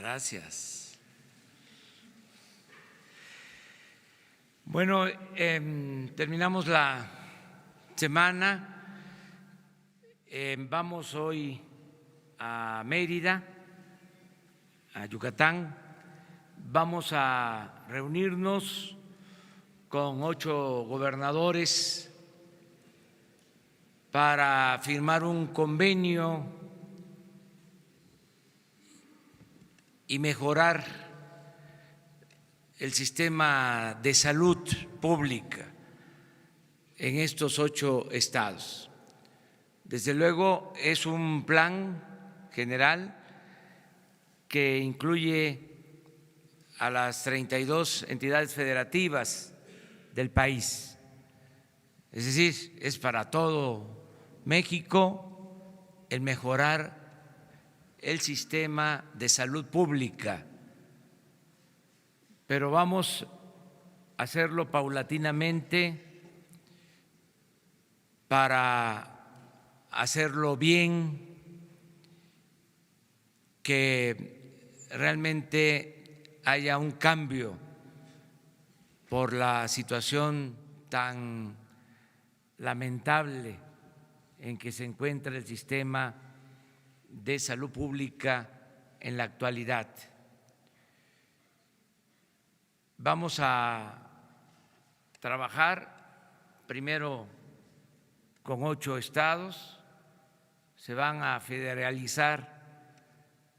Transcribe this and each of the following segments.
Gracias. Bueno, terminamos la semana. Vamos hoy a Mérida, a Yucatán. Vamos a reunirnos con 8 gobernadores para firmar un convenio y mejorar el sistema de salud pública en estos 8 estados. Desde luego es un plan general que incluye a las 32 entidades federativas del país. Es decir, es para todo México el mejorar el sistema de salud pública, pero vamos a hacerlo paulatinamente para hacerlo bien, que realmente haya un cambio por la situación tan lamentable en que se encuentra el sistema de salud pública en la actualidad. Vamos a trabajar primero con 8 estados, se van a federalizar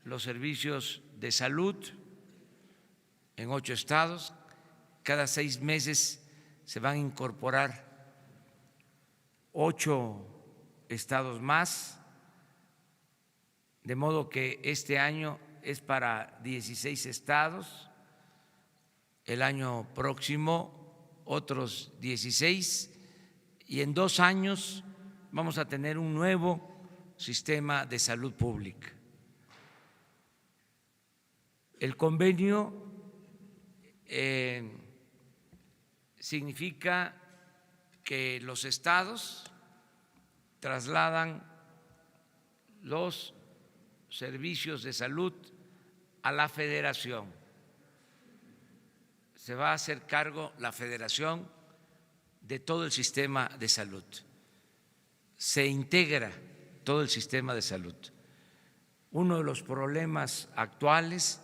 los servicios de salud en 8 estados, cada 6 meses se van a incorporar 8 estados más, de modo que este año es para 16 estados, el año próximo otros 16, y en 2 años vamos a tener un nuevo sistema de salud pública. El convenio significa que los estados trasladan los servicios de salud a la federación. Se va a hacer cargo la federación de todo el sistema de salud. Se integra todo el sistema de salud. Uno de los problemas actuales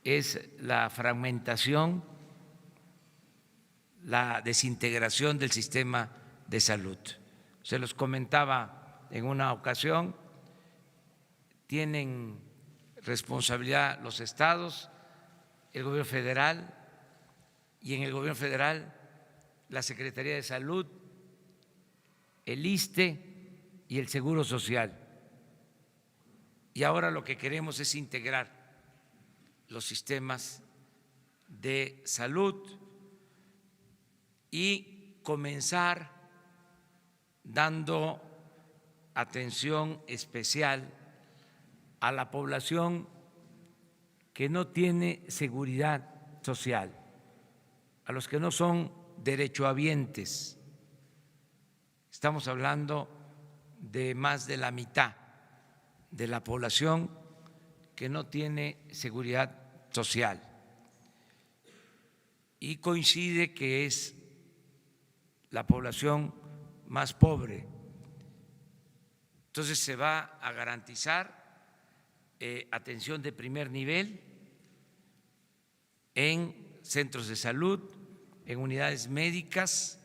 es la fragmentación, la desintegración del sistema de salud. Se los comentaba en una ocasión, tienen responsabilidad los estados, el gobierno federal, y en el gobierno federal la Secretaría de Salud, el ISSSTE y el Seguro Social. Y ahora lo que queremos es integrar los sistemas de salud y comenzar dando atención especial a la población que no tiene seguridad social, a los que no son derechohabientes. Estamos hablando de más de la mitad de la población que no tiene seguridad social, y coincide que es la población más pobre. Entonces se va a garantizar atención de primer nivel en centros de salud, en unidades médicas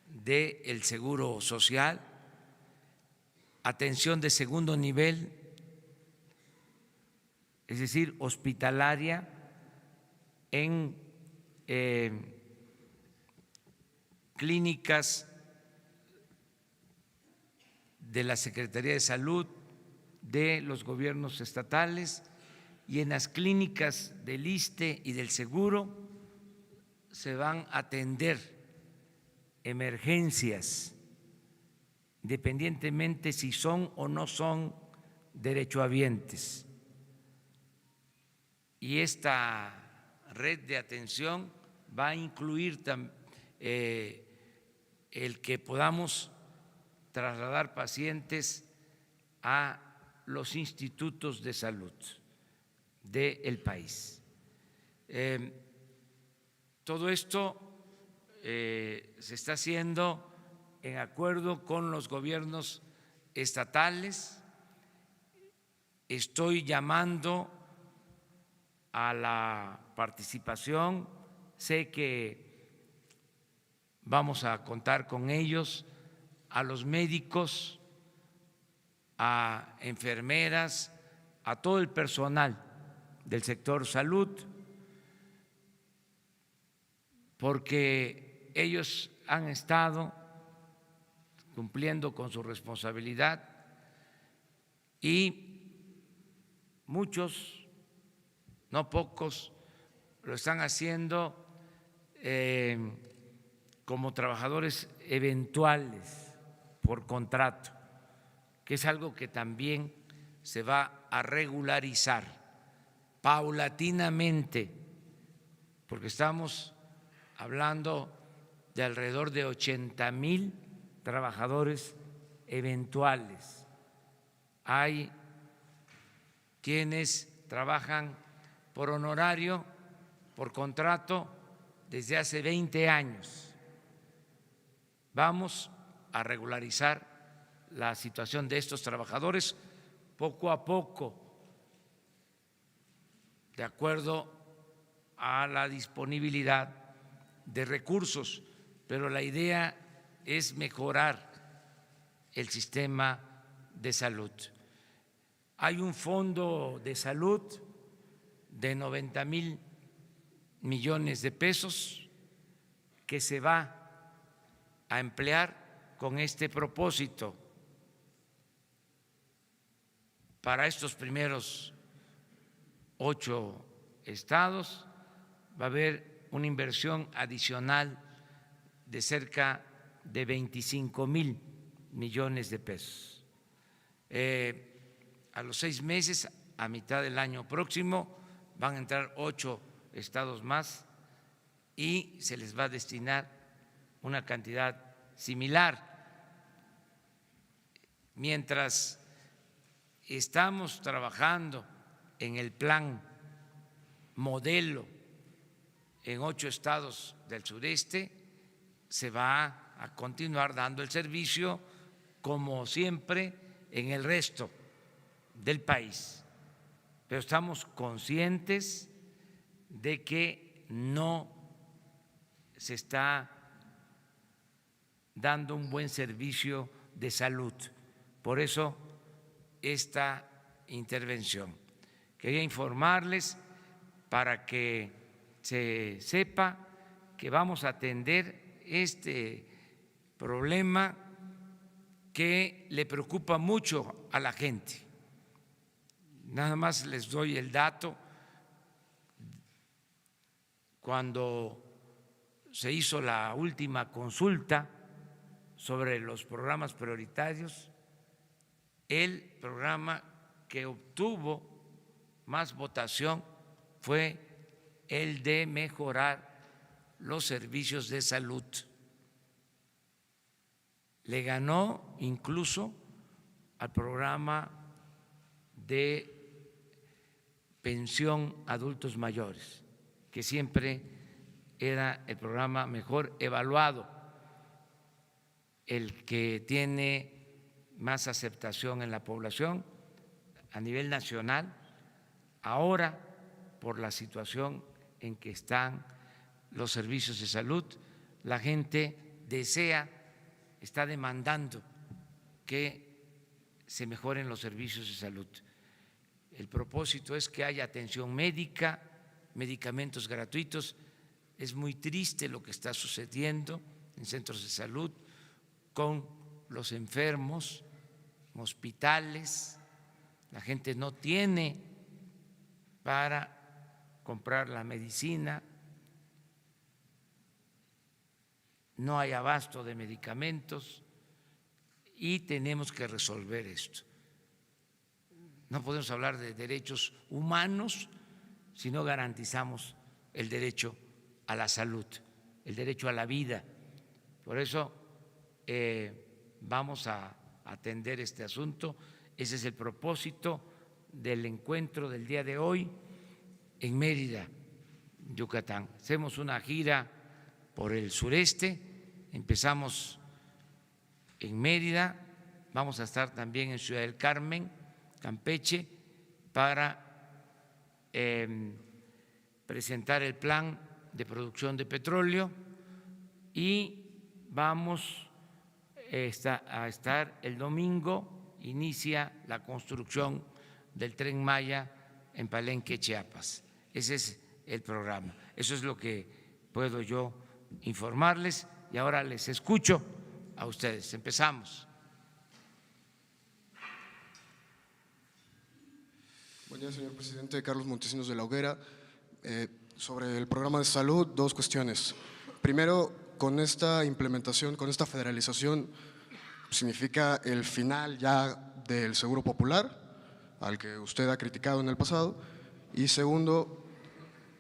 del Seguro Social, atención de segundo nivel, es decir, hospitalaria, en clínicas de la Secretaría de Salud, de los gobiernos estatales, y en las clínicas del ISSSTE y del Seguro se van a atender emergencias, independientemente si son o no son derechohabientes. Y esta red de atención va a incluir el que podamos trasladar pacientes a los institutos de salud, del país. Todo esto se está haciendo en acuerdo con los gobiernos estatales. Estoy llamando a la participación, sé que vamos a contar con ellos, a los médicos, a enfermeras, a todo el personal del sector salud, porque ellos han estado cumpliendo con su responsabilidad y muchos, no pocos, lo están haciendo como trabajadores eventuales por contrato, que es algo que también se va a regularizar paulatinamente, porque estamos hablando de alrededor de 80,000 trabajadores eventuales. Hay quienes trabajan por honorario, por contrato, desde hace 20 años. Vamos a regularizar la situación de estos trabajadores poco a poco, de acuerdo a la disponibilidad de recursos, pero la idea es mejorar el sistema de salud. Hay un fondo de salud de 90,000 millones de pesos que se va a emplear con este propósito. Para estos primeros 8 estados va a haber una inversión adicional de cerca de 25,000 millones de pesos. A los 6 meses, a mitad del año próximo, van a entrar 8 estados más y se les va a destinar una cantidad similar. Mientras estamos trabajando en el plan modelo en 8 estados del sureste, se va a continuar dando el servicio como siempre en el resto del país. Pero estamos conscientes de que no se está dando un buen servicio de salud. Por eso esta intervención. Quería informarles para que se sepa que vamos a atender este problema que le preocupa mucho a la gente. Nada más les doy el dato. Cuando se hizo la última consulta sobre los programas prioritarios, el programa que obtuvo más votación fue el de mejorar los servicios de salud. Le ganó incluso al programa de pensión a adultos mayores, que siempre era el programa mejor evaluado, el que tiene más aceptación en la población a nivel nacional. Ahora, por la situación en que están los servicios de salud, la gente desea, está demandando que se mejoren los servicios de salud. El propósito es que haya atención médica, medicamentos gratuitos. Es muy triste lo que está sucediendo en centros de salud con los enfermos, en hospitales. La gente no tiene para comprar la medicina, no hay abasto de medicamentos y tenemos que resolver esto. No podemos hablar de derechos humanos si no garantizamos el derecho a la salud, el derecho a la vida. Por eso vamos a atender este asunto. Ese es el propósito del encuentro del día de hoy. en Mérida, Yucatán. Hacemos una gira por el sureste, empezamos en Mérida, vamos a estar también en Ciudad del Carmen, Campeche, para presentar el plan de producción de petróleo y vamos a estar el domingo, inicia la construcción del Tren Maya en Palenque, Chiapas. Ese es el programa. Eso es lo que puedo yo informarles y ahora les escucho a ustedes. Empezamos. Buen día, señor presidente. Carlos Montesinos de la Hoguera. Sobre el programa de salud, dos cuestiones. Primero, con esta implementación, con esta federalización, ¿significa el final ya del Seguro Popular, al que usted ha criticado en el pasado? Y segundo,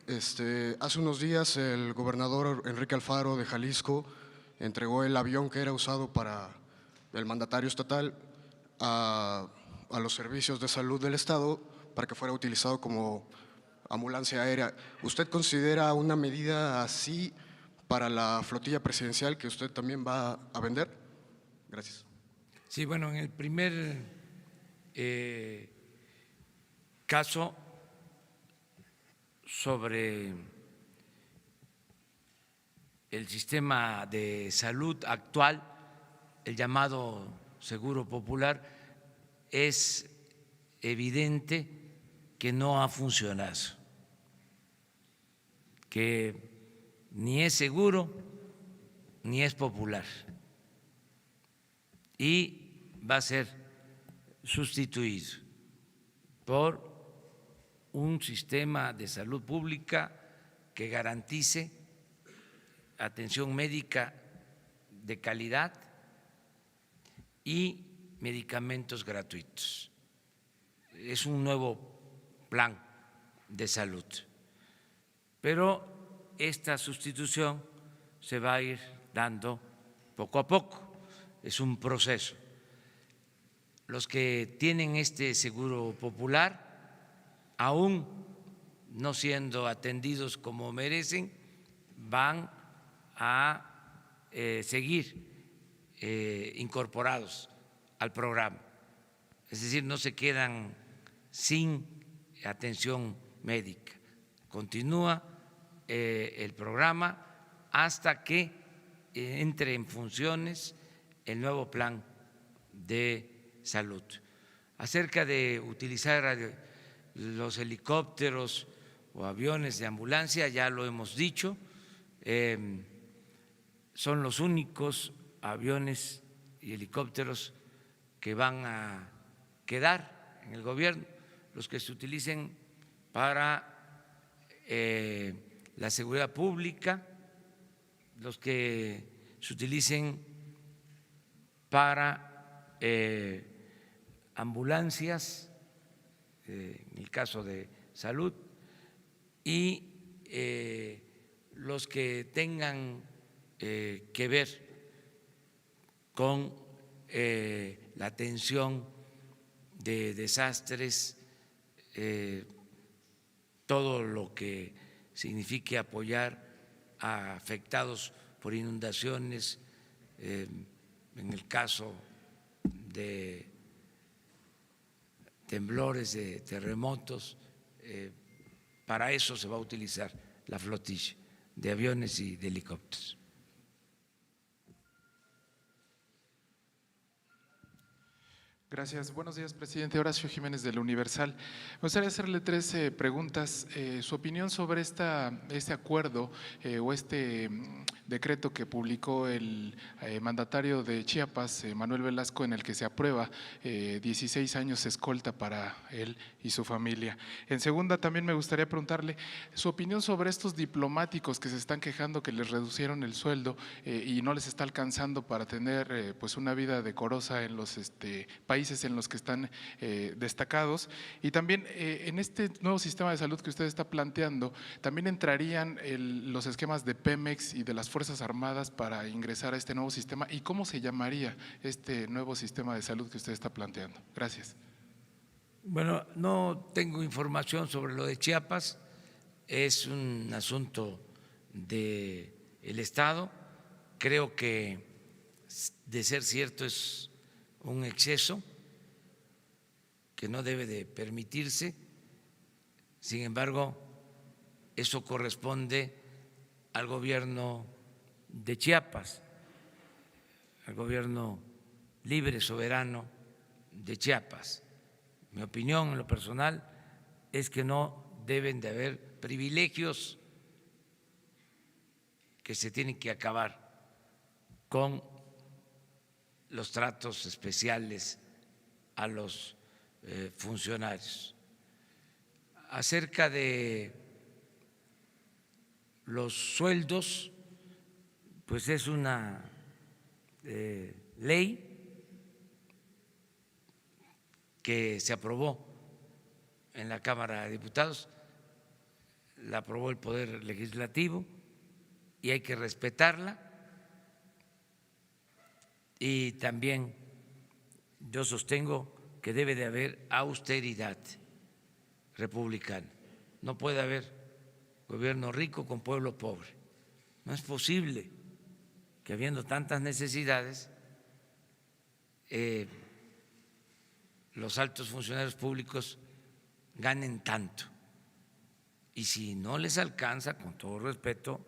hace unos días el gobernador Enrique Alfaro de Jalisco entregó el avión que era usado para el mandatario estatal a los servicios de salud del Estado para que fuera utilizado como ambulancia aérea. ¿Usted considera una medida así para la flotilla presidencial que usted también va a vender? Gracias. Sí, bueno, en el primer caso sobre el sistema de salud actual, el llamado Seguro Popular, es evidente que no ha funcionado, que ni es seguro ni es popular y va a ser sustituido por un sistema de salud pública que garantice atención médica de calidad y medicamentos gratuitos. Es un nuevo plan de salud, pero esta sustitución se va a ir dando poco a poco, es un proceso. Los que tienen este seguro popular, aún no siendo atendidos como merecen, van a seguir incorporados al programa, es decir, no se quedan sin atención médica. Continúa el programa hasta que entre en funciones el nuevo plan de salud. Acerca de utilizar los helicópteros o aviones de ambulancia, ya lo hemos dicho, son los únicos aviones y helicópteros que van a quedar en el gobierno, los que se utilicen para la seguridad pública, los que se utilicen para ambulancias, en el caso de salud, y los que tengan que ver con la atención de desastres, todo lo que signifique apoyar a afectados por inundaciones, en el caso de temblores, de terremotos, para eso se va a utilizar la flotilla de aviones y de helicópteros. Gracias. Buenos días, presidente. Horacio Jiménez del Universal. Me gustaría hacerle tres preguntas. Su opinión sobre este acuerdo o este decreto que publicó el mandatario de Chiapas, Manuel Velasco, en el que se aprueba 16 años escolta para él y su familia. En segunda, también me gustaría preguntarle su opinión sobre estos diplomáticos que se están quejando que les reducieron el sueldo y no les está alcanzando para tener pues una vida decorosa en los países en los que están destacados. Y también en este nuevo sistema de salud que usted está planteando, también entrarían los esquemas de Pemex y de las Fuerzas Armadas para ingresar a este nuevo sistema. ¿Y cómo se llamaría este nuevo sistema de salud que usted está planteando? Gracias. Bueno, no tengo información sobre lo de Chiapas, es un asunto del Estado. Creo que, de ser cierto, es un exceso que no debe de permitirse. Sin embargo, eso corresponde al gobierno de Chiapas, al gobierno libre, soberano de Chiapas. Mi opinión en lo personal es que no deben de haber privilegios, que se tienen que acabar con los tratos especiales a los funcionarios. Acerca de los sueldos, pues es una ley que se aprobó en la Cámara de Diputados, la aprobó el Poder Legislativo y hay que respetarla. Y también yo sostengo que debe de haber austeridad republicana. No puede haber gobierno rico con pueblo pobre. No es posible que, habiendo tantas necesidades, los altos funcionarios públicos ganen tanto. Y si no les alcanza, con todo respeto,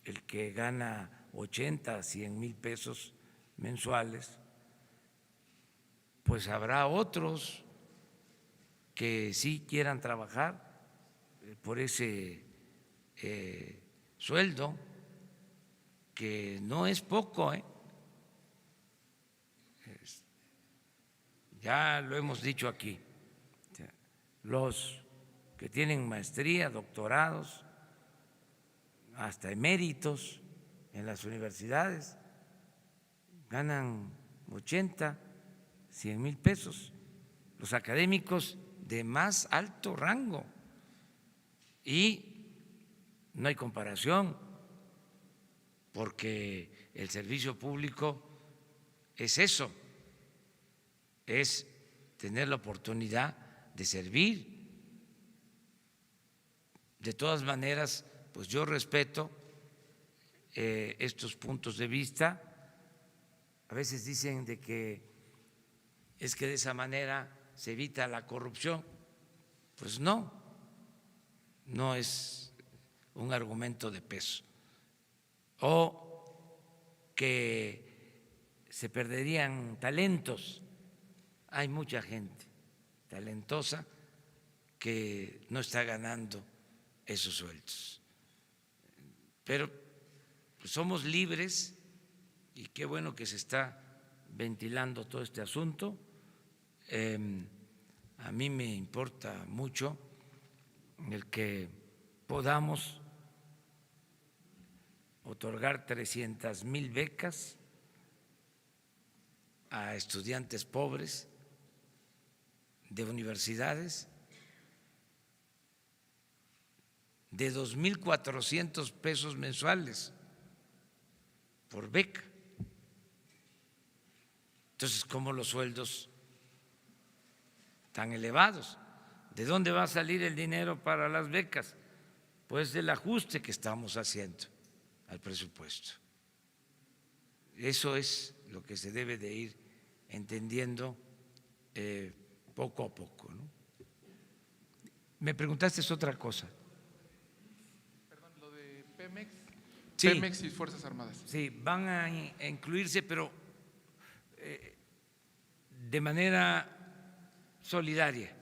el que gana 80, 100 mil pesos mensuales, pues habrá otros que sí quieran trabajar por ese sueldo, que no es poco, ya lo hemos dicho aquí. Los que tienen maestría, doctorados, hasta eméritos en las universidades, ganan 80, 100 mil pesos. Los académicos de más alto rango. Y no hay comparación, porque el servicio público es eso, es tener la oportunidad de servir. De todas maneras, pues yo respeto estos puntos de vista. A veces dicen de que es que de esa manera se evita la corrupción. Pues no es un argumento de peso. O que se perderían talentos. Hay mucha gente talentosa que no está ganando esos sueldos. Pero pues somos libres, y qué bueno que se está ventilando todo este asunto. A mí me importa mucho el que podamos otorgar 300,000 becas a estudiantes pobres de universidades, de 2,400 pesos mensuales por beca. Entonces, ¿cómo los sueldos tan elevados? ¿De dónde va a salir el dinero para las becas? Pues del ajuste que estamos haciendo al presupuesto. Eso es lo que se debe de ir entendiendo poco a poco, ¿no? Me preguntaste otra cosa. Perdón, lo de Pemex. Sí. Pemex y Fuerzas Armadas. Sí, van a incluirse, pero de manera solidaria,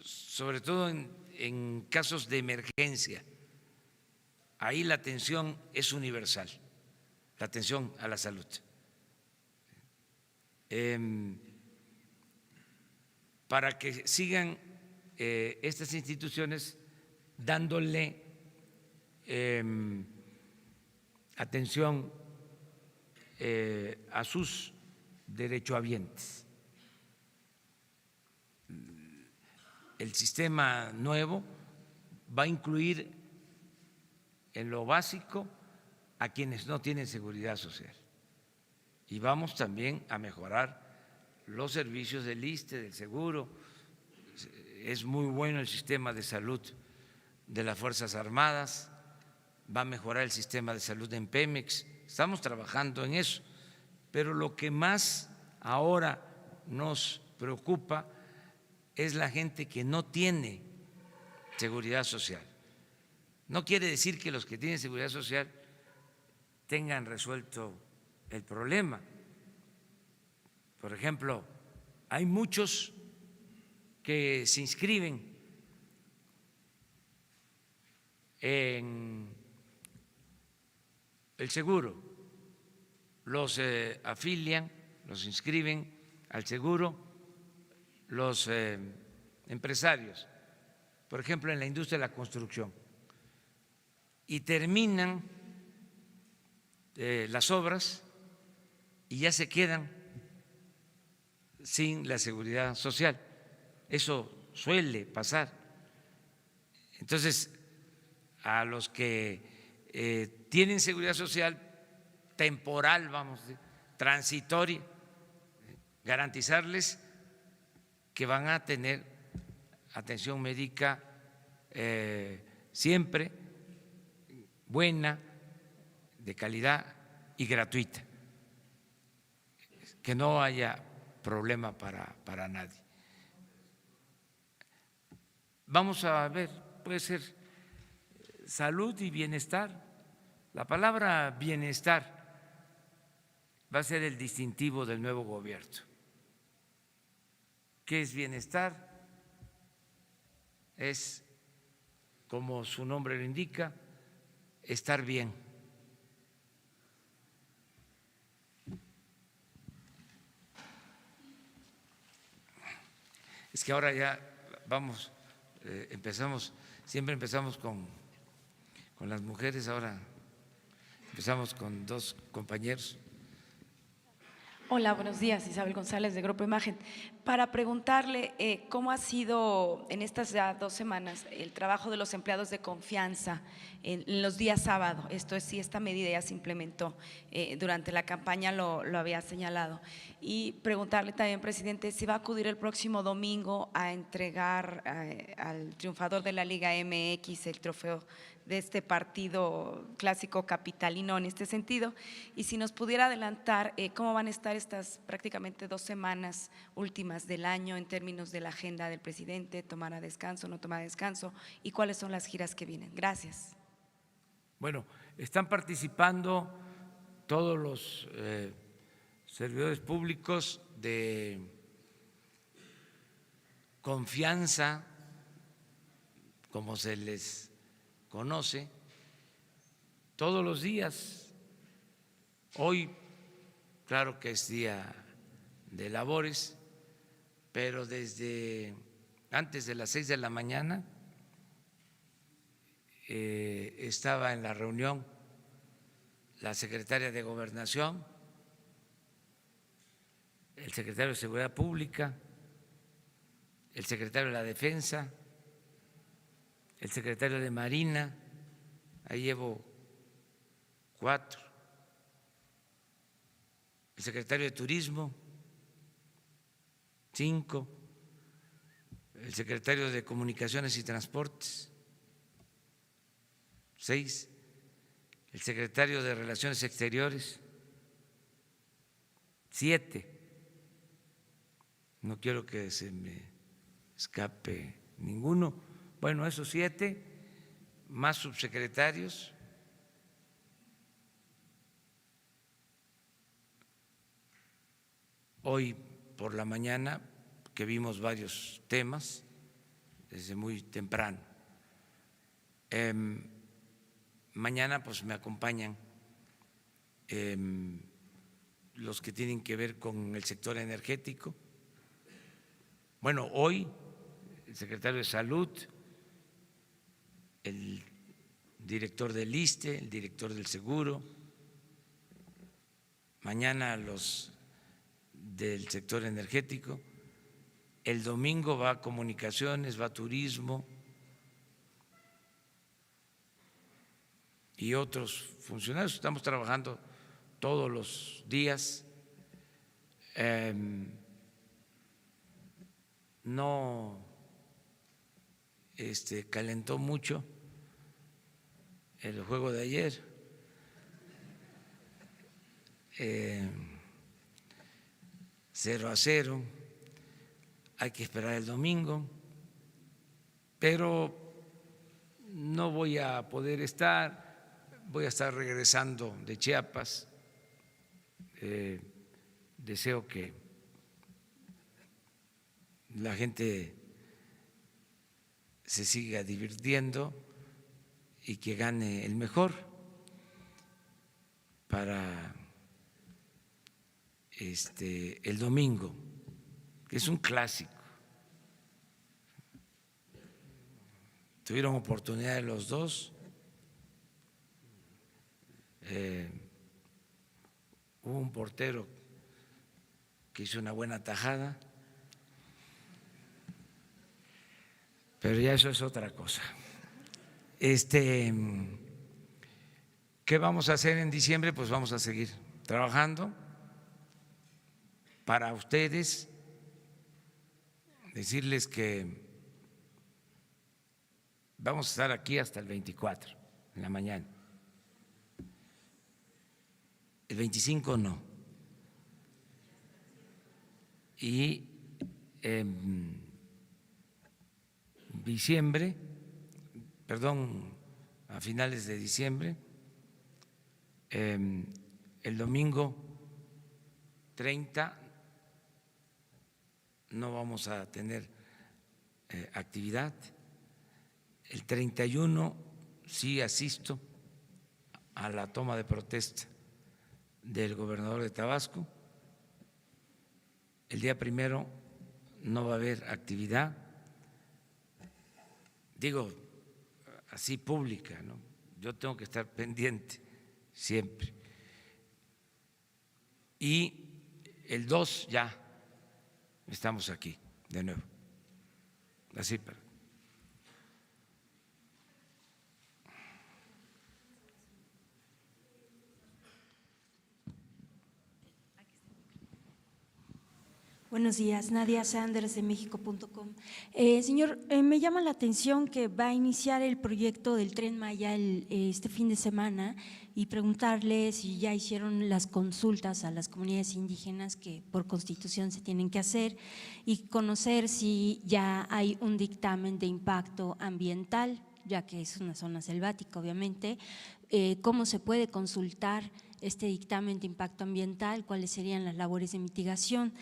sobre todo en casos de emergencia. Ahí la atención es universal, la atención a la salud. Para que sigan estas instituciones dándole atención a sus derechohabientes. El sistema nuevo va a incluir en lo básico a quienes no tienen seguridad social, y vamos también a mejorar los servicios del ISSSTE, del seguro. Es muy bueno el sistema de salud de las Fuerzas Armadas, va a mejorar el sistema de salud en Pemex. Estamos trabajando en eso, pero lo que más ahora nos preocupa es la gente que no tiene seguridad social. No quiere decir que los que tienen seguridad social tengan resuelto el problema. Por ejemplo, hay muchos que se inscriben en el seguro, los afilian, los inscriben al seguro los empresarios, por ejemplo, en la industria de la construcción, y terminan las obras y ya se quedan sin la seguridad social. Eso suele pasar. Entonces, a los que tienen seguridad social temporal, vamos a decir, transitoria, garantizarles que van a tener atención médica siempre buena, de calidad y gratuita, que no haya problema para nadie. Vamos a ver, puede ser salud y bienestar. La palabra bienestar va a ser el distintivo del nuevo gobierno. ¿Qué es bienestar? Es, como su nombre lo indica, estar bien. Es que ahora ya vamos, siempre empezamos con las mujeres, ahora empezamos con dos compañeros. Hola, buenos días. Isabel González, de Grupo Imagen. Para preguntarle cómo ha sido en estas ya 2 semanas el trabajo de los empleados de confianza en los días sábado. Esto es, si esta medida ya se implementó durante la campaña, lo había señalado. Y preguntarle también, presidente, si va a acudir el próximo domingo a entregar al triunfador de la Liga MX el trofeo de este partido clásico capitalino en este sentido, y si nos pudiera adelantar cómo van a estar estas prácticamente 2 semanas últimas del año en términos de la agenda del presidente, tomará descanso, no tomará descanso, y cuáles son las giras que vienen. Gracias. Bueno, están participando todos los servidores públicos de confianza, como se les conoce, todos los días. Hoy, claro que es día de labores, pero desde antes de las 6 de la mañana estaba en la reunión la secretaria de Gobernación, el secretario de Seguridad Pública, el secretario de la Defensa, el secretario de Marina, ahí llevo 4, el secretario de Turismo, 5, el secretario de Comunicaciones y Transportes, 6, el secretario de Relaciones Exteriores, 7, no quiero que se me escape ninguno. Bueno, esos 7, más subsecretarios, hoy por la mañana, que vimos varios temas desde muy temprano. Mañana pues me acompañan los que tienen que ver con el sector energético. Bueno, hoy el secretario de Salud, el director del ISSSTE, el director del Seguro, mañana los del sector energético, el domingo va a Comunicaciones, va a Turismo y otros funcionarios. Estamos trabajando todos los días. No calentó mucho el juego de ayer. 0-0, hay que esperar el domingo, pero no voy a poder estar, voy a estar regresando de Chiapas. Deseo que la gente se siga divirtiendo y que gane el mejor para el domingo, que es un clásico. Tuvieron oportunidad de los dos. Hubo un portero que hizo una buena tajada, pero ya eso es otra cosa. ¿Qué vamos a hacer en diciembre? Pues vamos a seguir trabajando para ustedes, decirles que vamos a estar aquí hasta el 24 en la mañana. El 25 no. Y en diciembre, perdón, a finales de diciembre, el domingo 30 no vamos a tener actividad. El 31 sí asisto a la toma de protesta del gobernador de Tabasco. El día 1 no va a haber actividad, digo así pública, ¿no? Yo tengo que estar pendiente siempre. Y el 2 ya estamos aquí de nuevo. Así para. Buenos días, Nadia Sanders de México.com. Señor, me llama la atención que va a iniciar el proyecto del Tren Maya este fin de semana y preguntarle si ya hicieron las consultas a las comunidades indígenas que por Constitución se tienen que hacer y conocer si ya hay un dictamen de impacto ambiental, ya que es una zona selvática, obviamente. ¿Cómo se puede consultar este dictamen de impacto ambiental? ¿Cuáles serían las labores de mitigación?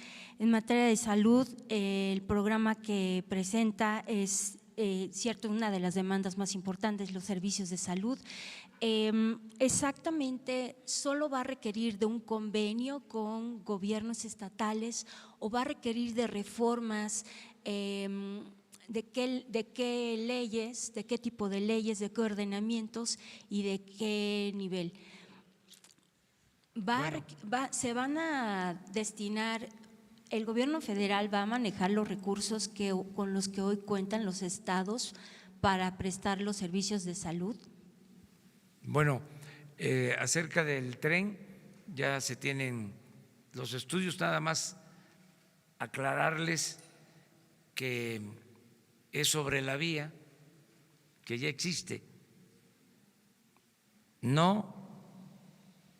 En materia de salud, el programa que presenta es cierto, una de las demandas más importantes, los servicios de salud. Exactamente, ¿solo va a requerir de un convenio con gobiernos estatales o va a requerir de reformas? ¿De qué leyes, de qué tipo de leyes, de qué ordenamientos y de qué nivel? ¿Se van a destinar, el gobierno federal va a manejar los recursos con los que hoy cuentan los estados para prestar los servicios de salud? Bueno, acerca del tren ya se tienen los estudios, nada más aclararles que es sobre la vía que ya existe, no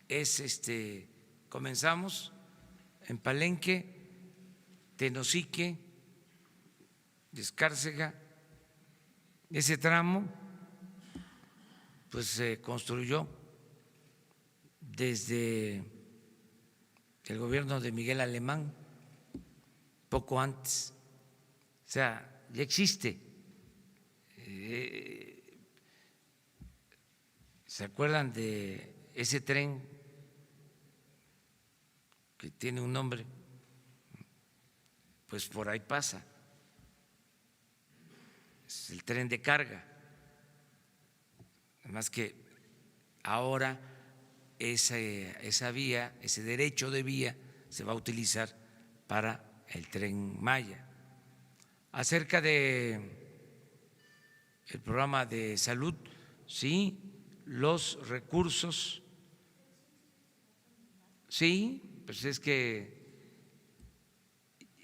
es comenzamos en Palenque, Tenosique, Escárcega, ese tramo pues se construyó desde el gobierno de Miguel Alemán, poco antes, o sea, ya existe. ¿Se acuerdan de ese tren que tiene un nombre? Pues por ahí pasa, es el tren de carga. Además que ahora esa vía, ese derecho de vía se va a utilizar para el Tren Maya. Acerca de el programa de salud, sí, los recursos, sí, pues es que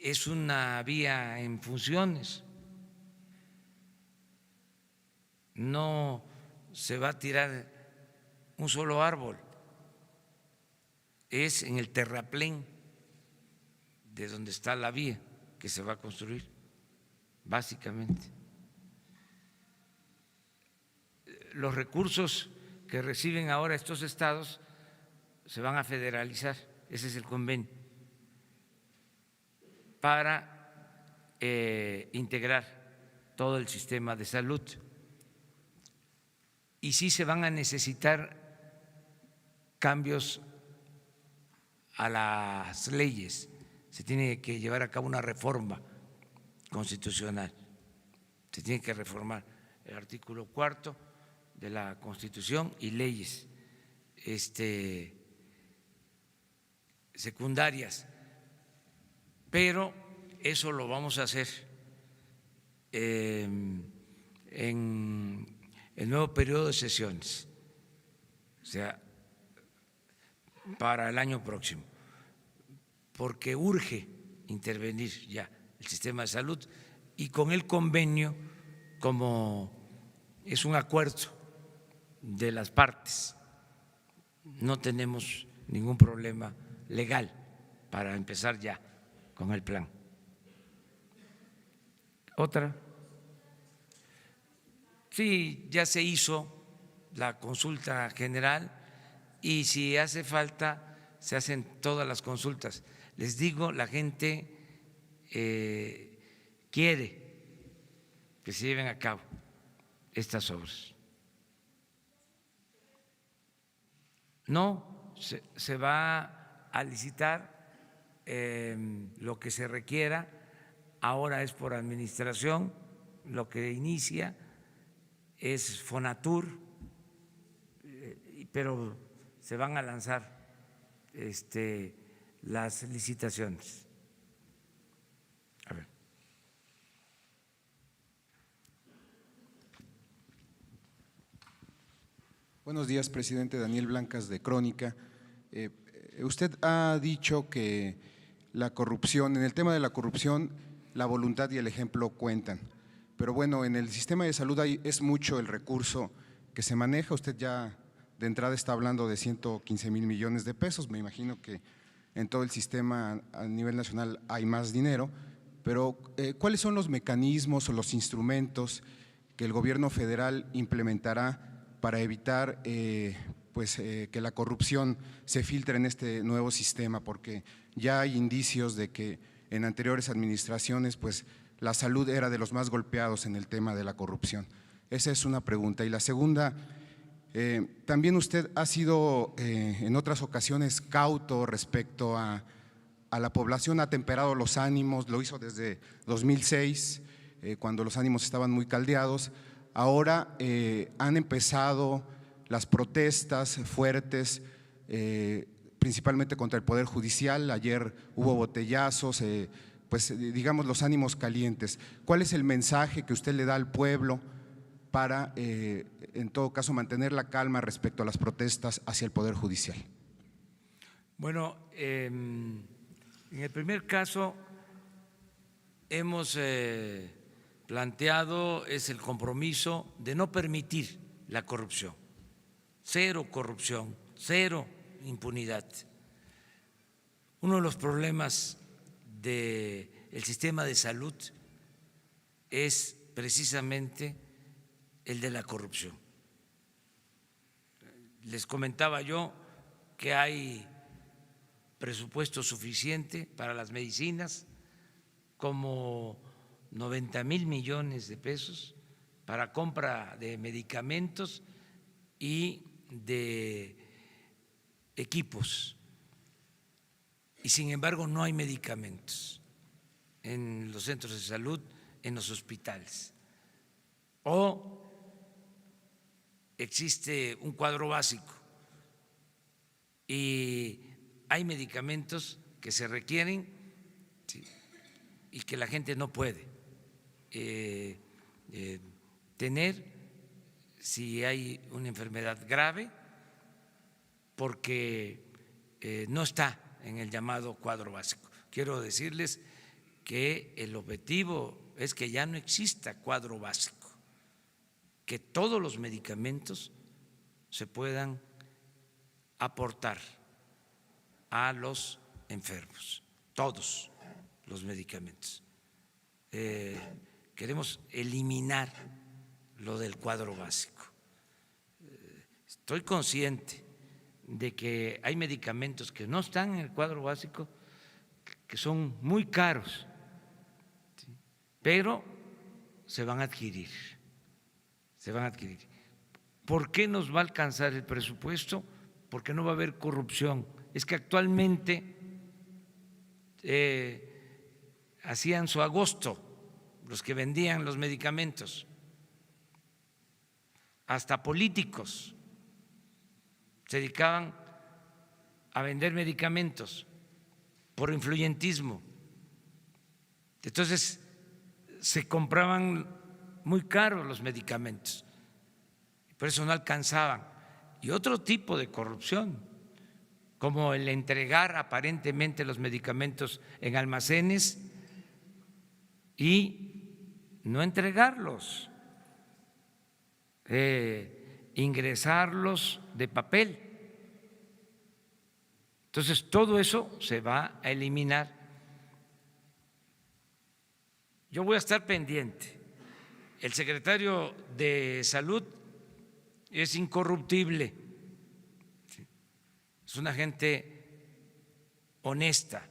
es una vía en funciones, no se va a tirar un solo árbol, es en el terraplén de donde está la vía que se va a construir, básicamente. Los recursos que reciben ahora estos estados se van a federalizar, ese es el convenio, para integrar todo el sistema de salud. Y sí se van a necesitar cambios a las leyes, se tiene que llevar a cabo una reforma constitucional, se tiene que reformar el artículo 4 de la Constitución y leyes secundarias, pero eso lo vamos a hacer en el nuevo periodo de sesiones, o sea, para el año próximo, porque urge intervenir ya el sistema de salud y con el convenio, como es un acuerdo de las partes, no tenemos ningún problema legal para empezar ya con el plan. ¿Otra? Sí, ya se hizo la consulta general y si hace falta se hacen todas las consultas. Les digo, la gente quiere que se lleven a cabo estas obras. No, se va a licitar lo que se requiera, ahora es por administración, lo que inicia es Fonatur, pero se van a lanzar las licitaciones. A ver. Buenos días, presidente. Daniel Blancas, de Crónica. Usted ha dicho que la corrupción, en el tema de la corrupción, la voluntad y el ejemplo cuentan. Pero bueno, en el sistema de salud es mucho el recurso que se maneja. Usted ya de entrada está hablando de 115,000 millones de pesos. Me imagino que en todo el sistema a nivel nacional hay más dinero. Pero ¿cuáles son los mecanismos o los instrumentos que el gobierno federal implementará para evitar que la corrupción se filtre en este nuevo sistema? Porque ya hay indicios de que en anteriores administraciones pues la salud era de los más golpeados en el tema de la corrupción. Esa es una pregunta. Y la segunda, también usted ha sido en otras ocasiones cauto respecto a la población, ha temperado los ánimos, lo hizo desde 2006, cuando los ánimos estaban muy caldeados. Ahora han empezado las protestas fuertes, principalmente contra el Poder Judicial. Ayer hubo botellazos, digamos los ánimos calientes. ¿Cuál es el mensaje que usted le da al pueblo para, en todo caso, mantener la calma respecto a las protestas hacia el Poder Judicial? Bueno, en el primer caso hemos planteado es el compromiso de no permitir la corrupción, cero corrupción, cero impunidad. Uno de los problemas del sistema de salud es precisamente el de la corrupción. Les comentaba yo que hay presupuesto suficiente para las medicinas, como 90,000 millones de pesos para compra de medicamentos y de equipos. Y sin embargo no hay medicamentos en los centros de salud, en los hospitales. O existe un cuadro básico y hay medicamentos que se requieren, ¿sí?, y que la gente no puede tener si hay una enfermedad grave porque no está en el llamado cuadro básico. Quiero decirles que el objetivo es que ya no exista cuadro básico, que todos los medicamentos se puedan aportar a los enfermos, todos los medicamentos. Queremos eliminar lo del cuadro básico. Estoy consciente de que hay medicamentos que no están en el cuadro básico, que son muy caros, ¿sí?, pero se van a adquirir, se van a adquirir. ¿Por qué nos va a alcanzar el presupuesto? Porque no va a haber corrupción. Es que actualmente hacían su agosto los que vendían los medicamentos, hasta políticos se dedicaban a vender medicamentos por influyentismo. Entonces se compraban muy caros los medicamentos, por eso no alcanzaban. Y otro tipo de corrupción, como el entregar aparentemente los medicamentos en almacenes y no entregarlos, ingresarlos de papel. Entonces, todo eso se va a eliminar. Yo voy a estar pendiente. El secretario de Salud es incorruptible, es una gente honesta,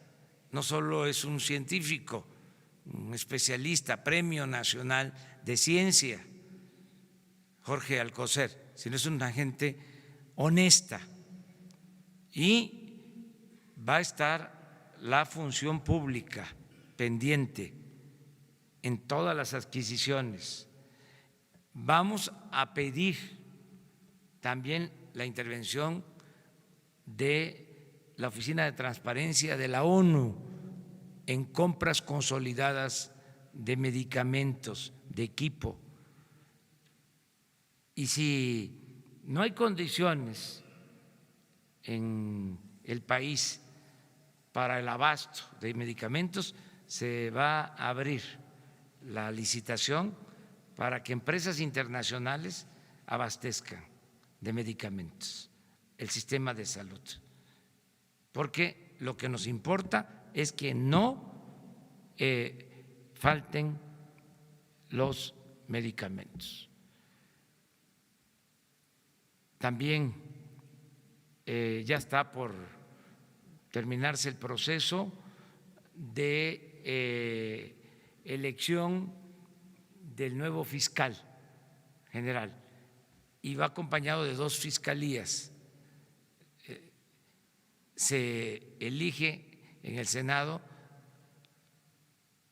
no solo es un científico, un especialista, Premio Nacional de Ciencia, Jorge Alcocer, sino es una gente honesta. Y va a estar la función pública pendiente en todas las adquisiciones. Vamos a pedir también la intervención de la Oficina de Transparencia de la ONU en compras consolidadas de medicamentos, de equipo. Y si no hay condiciones en el país para el abasto de medicamentos, se va a abrir la licitación para que empresas internacionales abastezcan de medicamentos el sistema de salud, porque lo que nos importa es que no falten los medicamentos. También ya está por terminarse el proceso de elección del nuevo fiscal general y va acompañado de 2 fiscalías. Se elige en el Senado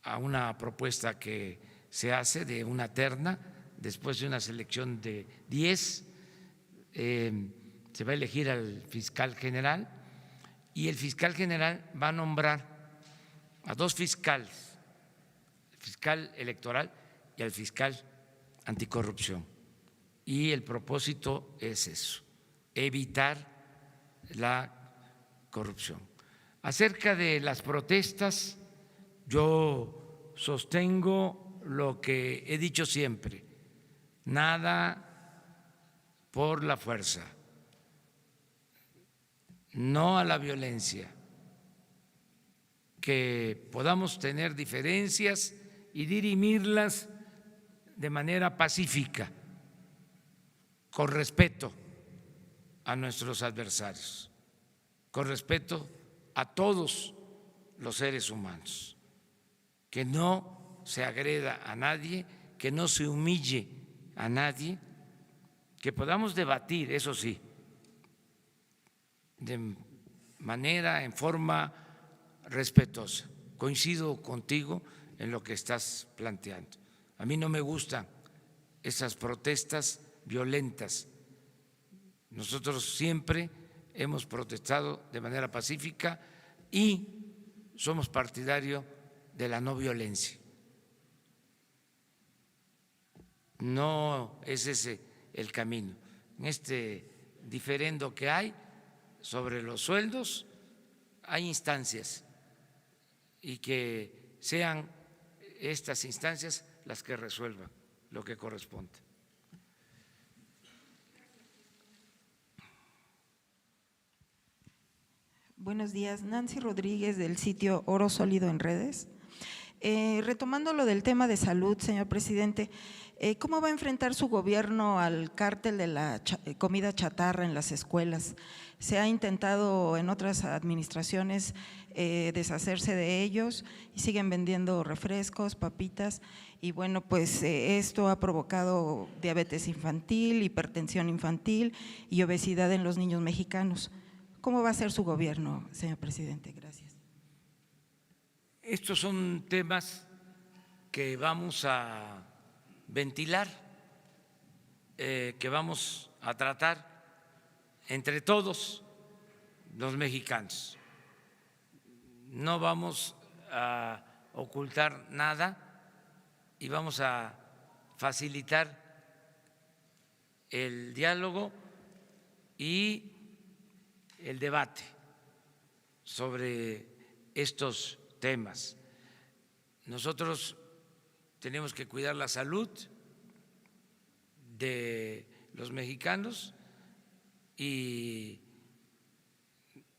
a una propuesta que se hace de una terna después de una selección de 10. Se va a elegir al fiscal general y el fiscal general va a nombrar a 2 fiscales, el fiscal electoral y al fiscal anticorrupción. Y el propósito es eso, evitar la corrupción. Acerca de las protestas, yo sostengo lo que he dicho siempre: nada por la fuerza, no a la violencia, que podamos tener diferencias y dirimirlas de manera pacífica, con respeto a nuestros adversarios, con respeto a todos los seres humanos, que no se agreda a nadie, que no se humille a nadie, que podamos debatir, eso sí, de manera, en forma respetuosa. Coincido contigo en lo que estás planteando. A mí no me gustan esas protestas violentas. Nosotros siempre hemos protestado de manera pacífica y somos partidarios de la no violencia. No es ese el camino. En este diferendo que hay sobre los sueldos, hay instancias y que sean estas instancias las que resuelvan lo que corresponde. Buenos días, Nancy Rodríguez del sitio Oro Sólido en Redes. Retomando lo del tema de salud, señor presidente, ¿cómo va a enfrentar su gobierno al cártel de la comida chatarra en las escuelas? Se ha intentado en otras administraciones deshacerse de ellos y siguen vendiendo refrescos, papitas y bueno, pues esto ha provocado diabetes infantil, hipertensión infantil y obesidad en los niños mexicanos. ¿Cómo va a ser su gobierno, señor presidente? Gracias. Estos son temas que vamos a ventilar, que vamos a tratar entre todos los mexicanos. No vamos a ocultar nada y vamos a facilitar el diálogo y el debate sobre estos temas. Nosotros tenemos que cuidar la salud de los mexicanos y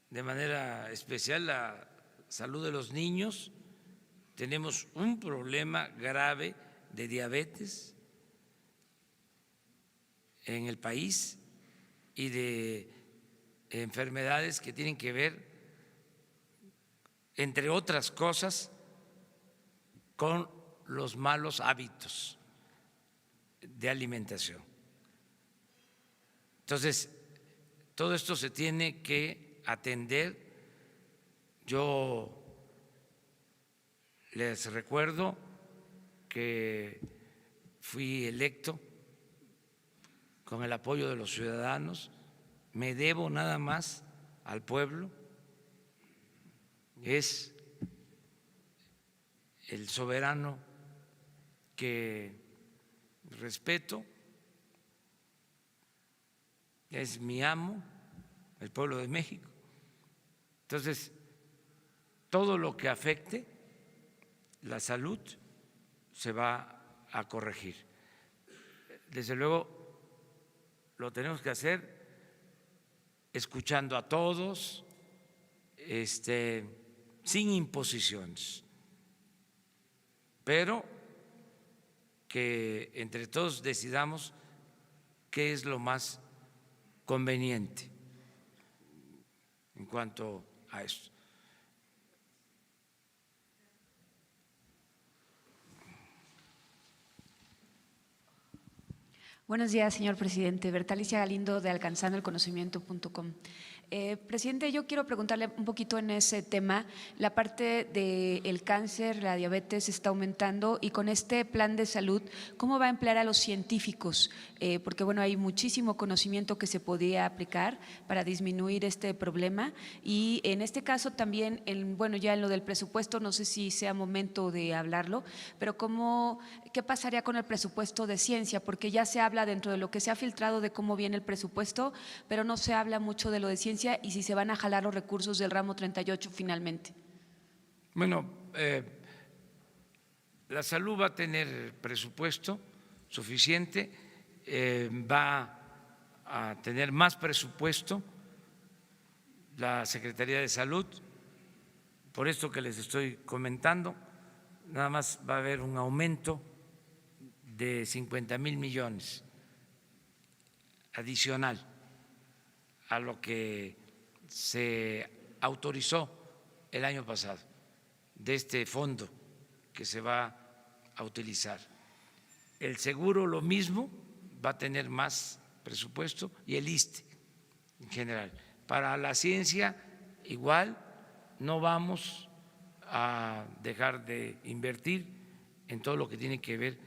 de manera especial la salud de los niños. Tenemos un problema grave de diabetes en el país y de enfermedades que tienen que ver, entre otras cosas, con los malos hábitos de alimentación. Entonces, todo esto se tiene que atender. Yo les recuerdo que fui electo con el apoyo de los ciudadanos, me debo nada más al pueblo, es el soberano que respeto, es mi amo, el pueblo de México. Entonces, todo lo que afecte la salud se va a corregir. Desde luego, lo tenemos que hacer escuchando a todos, sin imposiciones, pero que entre todos decidamos qué es lo más conveniente en cuanto a esto. Buenos días, señor presidente. Bertalicia Galindo, de alcanzandoelconocimiento.com. Presidente, yo quiero preguntarle un poquito en ese tema. La parte del cáncer, la diabetes está aumentando y con este plan de salud, ¿cómo va a emplear a los científicos? Porque bueno, hay muchísimo conocimiento que se podría aplicar para disminuir este problema y en este caso también, bueno, ya en lo del presupuesto, no sé si sea momento de hablarlo, pero ¿qué pasaría con el presupuesto de ciencia? Porque ya se habla dentro de lo que se ha filtrado de cómo viene el presupuesto, pero no se habla mucho de lo de ciencia y si se van a jalar los recursos del ramo 38 finalmente. Bueno, la salud va a tener presupuesto suficiente, va a tener más presupuesto la Secretaría de Salud, por esto que les estoy comentando, nada más va a haber un aumento de 50,000 millones adicional a lo que se autorizó el año pasado de este fondo que se va a utilizar. El seguro lo mismo, va a tener más presupuesto y el ISSSTE en general. Para la ciencia igual, no vamos a dejar de invertir en todo lo que tiene que ver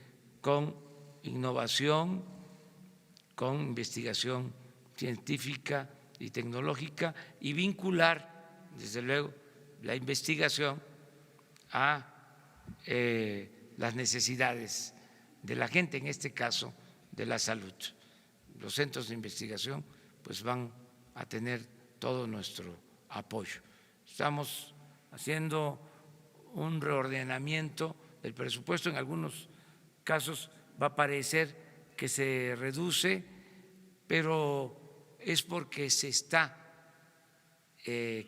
con innovación, con investigación científica y tecnológica y vincular, desde luego, la investigación a las necesidades de la gente, en este caso de la salud. Los centros de investigación pues van a tener todo nuestro apoyo. Estamos haciendo un reordenamiento del presupuesto, en algunos casos va a parecer que se reduce, pero es porque se está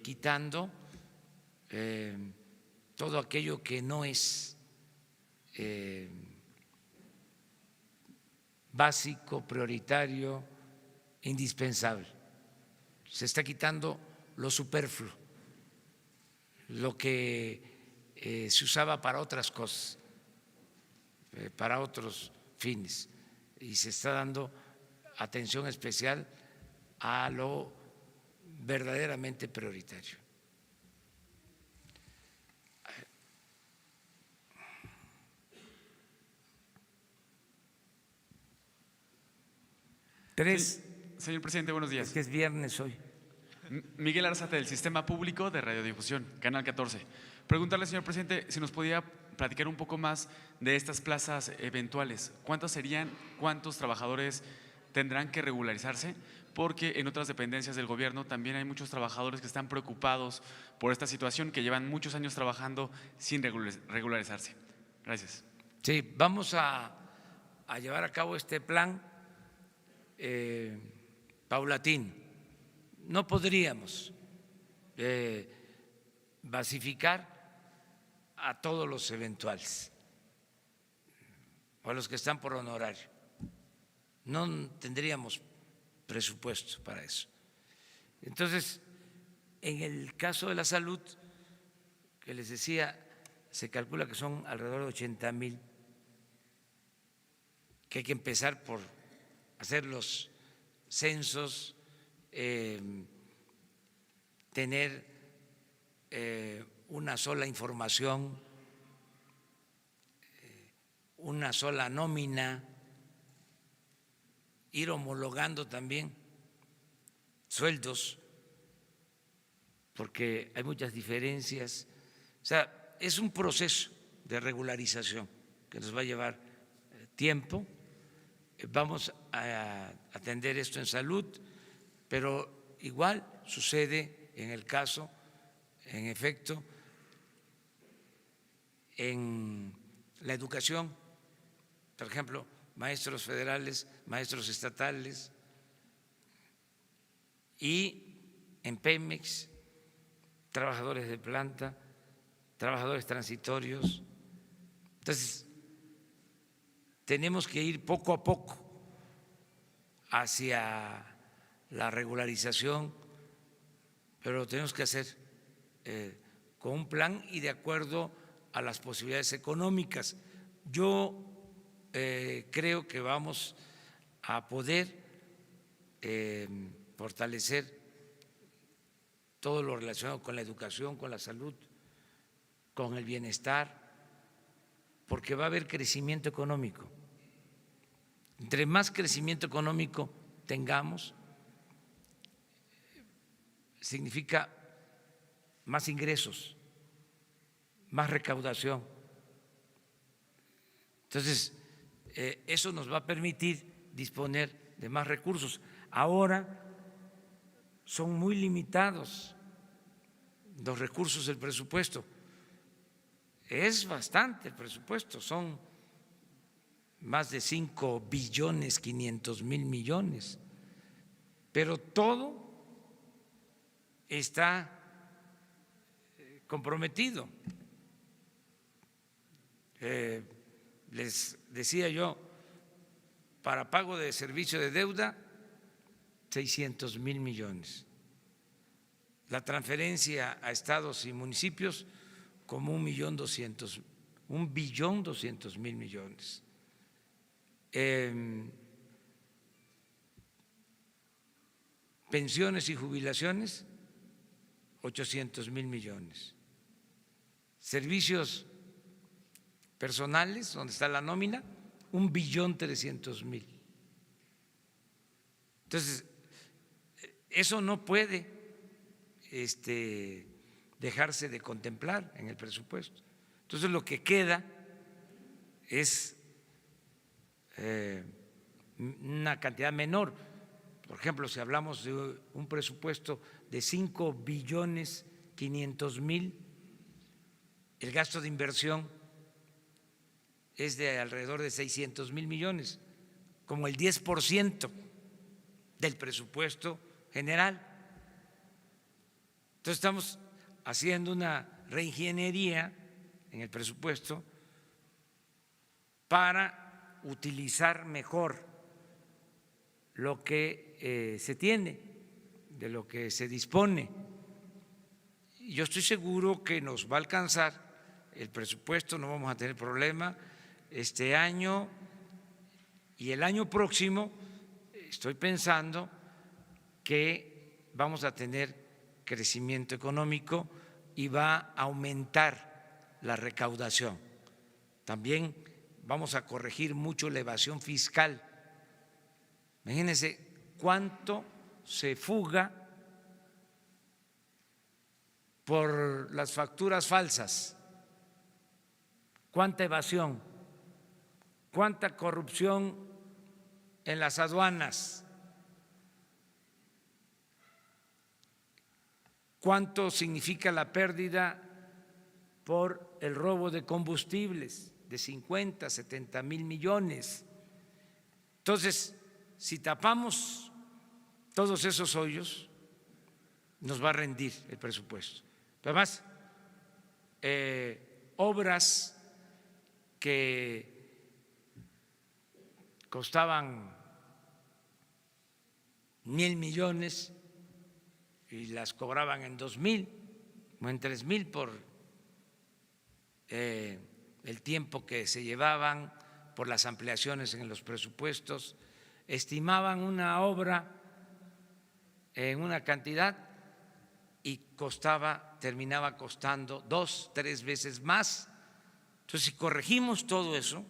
quitando todo aquello que no es básico, prioritario, indispensable. Se está quitando lo superfluo, lo que se usaba para otras cosas, para otros fines, y se está dando atención especial a lo verdaderamente prioritario. Tres. Señor presidente, buenos días. Es que es viernes hoy. Miguel Arzate, del Sistema Público de Radiodifusión, Canal 14. Preguntarle, señor presidente, si nos podía platicar un poco más de estas plazas eventuales. ¿Cuántas serían? ¿Cuántos trabajadores tendrán que regularizarse? Porque en otras dependencias del gobierno también hay muchos trabajadores que están preocupados por esta situación, que llevan muchos años trabajando sin regularizarse. Gracias. Sí, vamos a llevar a cabo este plan paulatino. No podríamos basificar a todos los eventuales o a los que están por honorario. No tendríamos presupuesto para eso. Entonces, en el caso de la salud, que les decía, se calcula que son alrededor de 80,000, que hay que empezar por hacer los censos, tener una sola información, una sola nómina, ir homologando también sueldos, porque hay muchas diferencias. O sea, es un proceso de regularización que nos va a llevar tiempo. Vamos a atender esto en salud, pero igual sucede en el caso, en efecto, en la educación, por ejemplo, maestros federales, maestros estatales, y en Pemex, trabajadores de planta, trabajadores transitorios. Entonces, tenemos que ir poco a poco hacia la regularización, pero lo tenemos que hacer con un plan y de acuerdo a las posibilidades económicas. Yo creo que vamos a poder fortalecer todo lo relacionado con la educación, con la salud, con el bienestar, porque va a haber crecimiento económico. Entre más crecimiento económico tengamos, significa más ingresos, más recaudación. Entonces, eso nos va a permitir disponer de más recursos. Ahora son muy limitados los recursos del presupuesto. Es bastante el presupuesto, son más de 5.500.000.000.000, pero todo está comprometido. Les decía yo, para pago de servicio de deuda, 600,000 millones. La transferencia a estados y municipios, como 1.200.000 millones. Pensiones y jubilaciones, 800,000 millones. Servicios personales, donde está la nómina, 1.300.000. Entonces, eso no puede dejarse de contemplar en el presupuesto. Entonces, lo que queda es una cantidad menor. Por ejemplo, si hablamos de un presupuesto de 5.500.000.000, el gasto de inversión es de alrededor de 600,000 millones, como el 10% del presupuesto general. Entonces estamos haciendo una reingeniería en el presupuesto para utilizar mejor lo que se tiene, de lo que se dispone. Yo estoy seguro que nos va a alcanzar el presupuesto, no vamos a tener problema este año y el año próximo. Estoy pensando que vamos a tener crecimiento económico y va a aumentar la recaudación. También vamos a corregir mucho la evasión fiscal. Imagínense cuánto se fuga por las facturas falsas, cuánta evasión, cuánta corrupción en las aduanas, cuánto significa la pérdida por el robo de combustibles de 50, 70 mil millones. Entonces, si tapamos todos esos hoyos, nos va a rendir el presupuesto. Además, obras que costaban 1,000 millones y las cobraban en 2,000 o en 3,000 por el tiempo que se llevaban, por las ampliaciones en los presupuestos. Estimaban una obra en una cantidad y terminaba costando 2, 3 veces más. Entonces, si corregimos todo eso,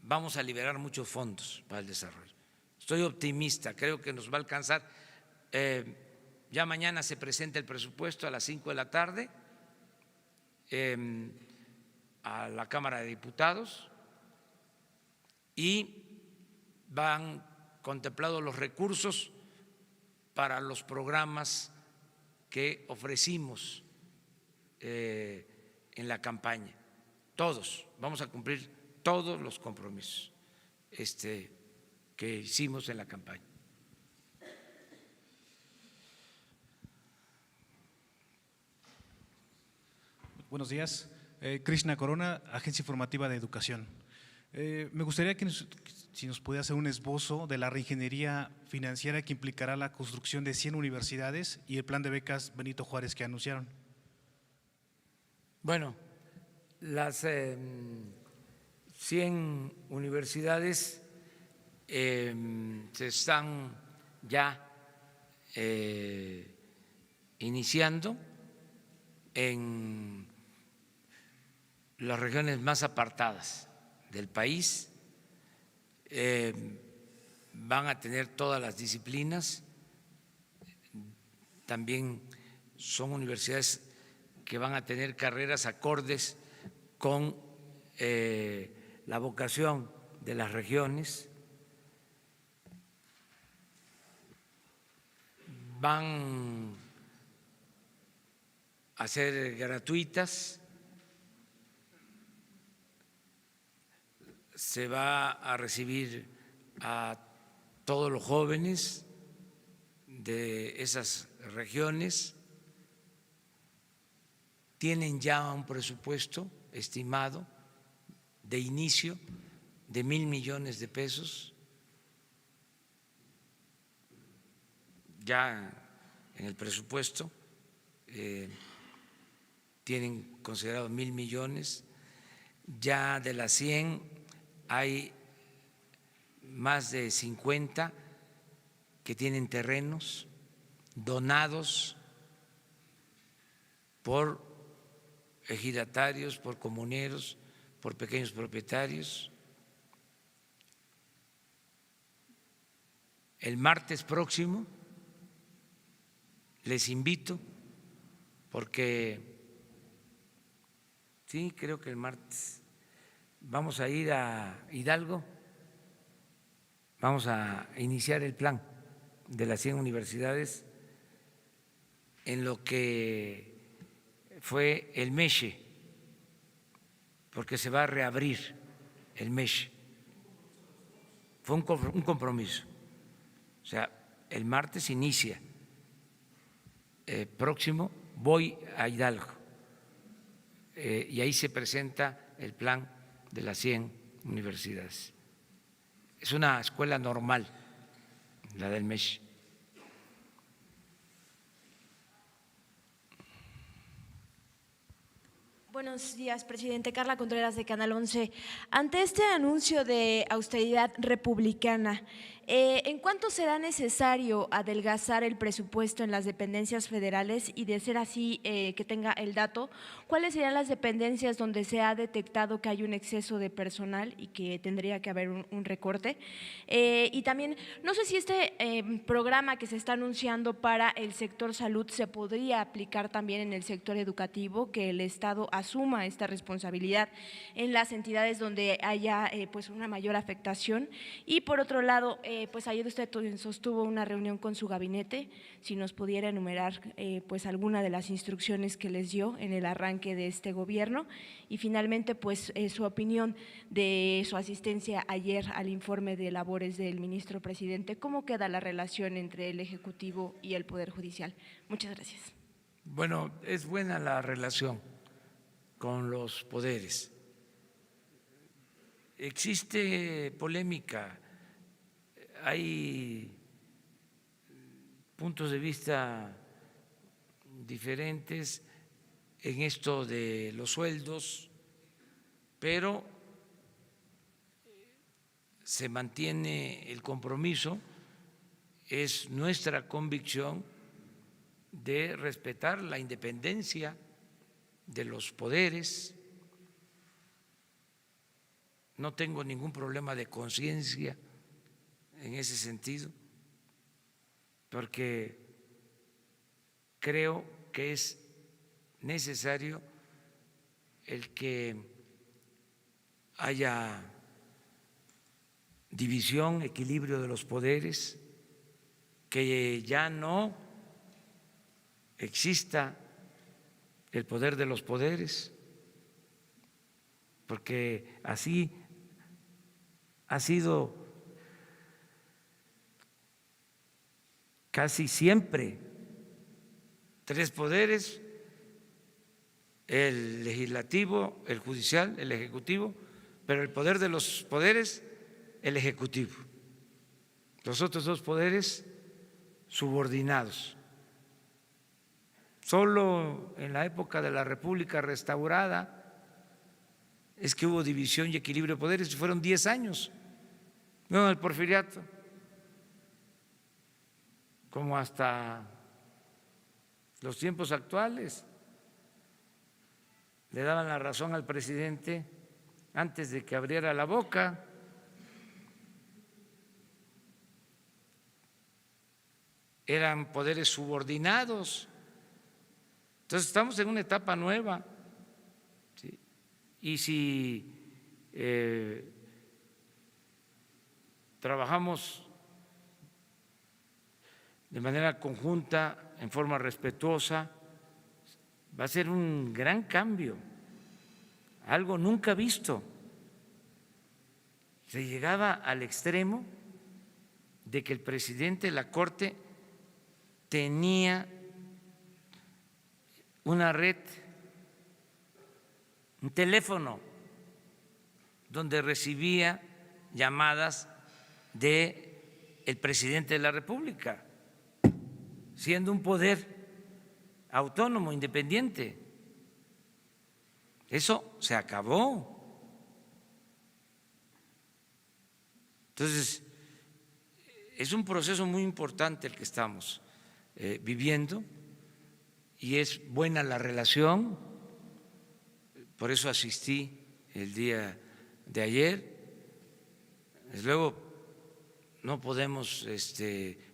vamos a liberar muchos fondos para el desarrollo. Estoy optimista, creo que nos va a alcanzar. Ya mañana se presenta el presupuesto a las 5 de la tarde a la Cámara de Diputados y van contemplados los recursos para los programas que ofrecimos en la campaña. Todos, vamos a cumplir todos los compromisos que hicimos en la campaña. Buenos días, Krishna Corona, Agencia Informativa de Educación. Me gustaría que si nos pudiera hacer un esbozo de la reingeniería financiera que implicará la construcción de 100 universidades y el plan de becas Benito Juárez que anunciaron. Bueno, las 100 universidades se están ya iniciando en las regiones más apartadas del país. Van a tener todas las disciplinas. También son universidades que van a tener carreras acordes con la vocación de las regiones. Van a ser gratuitas. Se va a recibir a todos los jóvenes de esas regiones. Tienen ya un presupuesto estimado de inicio de 1,000 millones de pesos. Ya en el presupuesto tienen considerado 1,000 millones. Ya de las 100 hay más de 50 que tienen terrenos donados por ejidatarios, por comuneros, por pequeños propietarios. El martes próximo les invito, porque sí, creo que el martes vamos a ir a Hidalgo, vamos a iniciar el plan de las 100 universidades en lo que fue el MESHE, porque se va a reabrir el MESHE. Fue un compromiso. O sea, el martes inicia próximo voy a Hidalgo y ahí se presenta el plan de las 100 universidades. Es una escuela normal, la del MESH. Buenos días, presidente. Carla Contreras, de Canal 11. Ante este anuncio de austeridad republicana, ¿en cuánto será necesario adelgazar el presupuesto en las dependencias federales? Y de ser así, que tenga el dato, ¿cuáles serían las dependencias donde se ha detectado que hay un exceso de personal y que tendría que haber un recorte? Y también, no sé si este programa que se está anunciando para el sector salud se podría aplicar también en el sector educativo, que el Estado asuma esta responsabilidad en las entidades donde haya pues una mayor afectación. Y por otro lado, pues ayer usted sostuvo una reunión con su gabinete, si nos pudiera enumerar pues alguna de las instrucciones que les dio en el arranque de este gobierno. Y finalmente, pues su opinión de su asistencia ayer al informe de labores del ministro presidente. ¿Cómo queda la relación entre el Ejecutivo y el Poder Judicial? Muchas gracias. Bueno, es buena la relación con los poderes. Existe polémica, hay puntos de vista diferentes en esto de los sueldos, pero se mantiene el compromiso, es nuestra convicción de respetar la independencia de los poderes. No tengo ningún problema de conciencia en ese sentido, porque creo que es necesario el que haya división, equilibrio de los poderes, que ya no exista el poder de los poderes, porque así ha sido casi siempre: 3 poderes, el legislativo, el judicial, el ejecutivo, pero el poder de los poderes, el ejecutivo. Los otros 2 poderes subordinados. Solo en la época de la República restaurada es que hubo división y equilibrio de poderes, y fueron 10 años. No, el porfiriato, como hasta los tiempos actuales, le daban la razón al presidente antes de que abriera la boca. Eran poderes subordinados. Entonces estamos en una etapa nueva, ¿sí? Y si trabajamos de manera conjunta, en forma respetuosa, va a ser un gran cambio, algo nunca visto. Se llegaba al extremo de que el presidente de la Corte tenía una red, un teléfono, donde recibía llamadas del presidente de la República, siendo un poder autónomo, independiente. Eso se acabó. Entonces, es un proceso muy importante el que estamos viviendo, y es buena la relación. Por eso asistí el día de ayer. Desde luego no podemos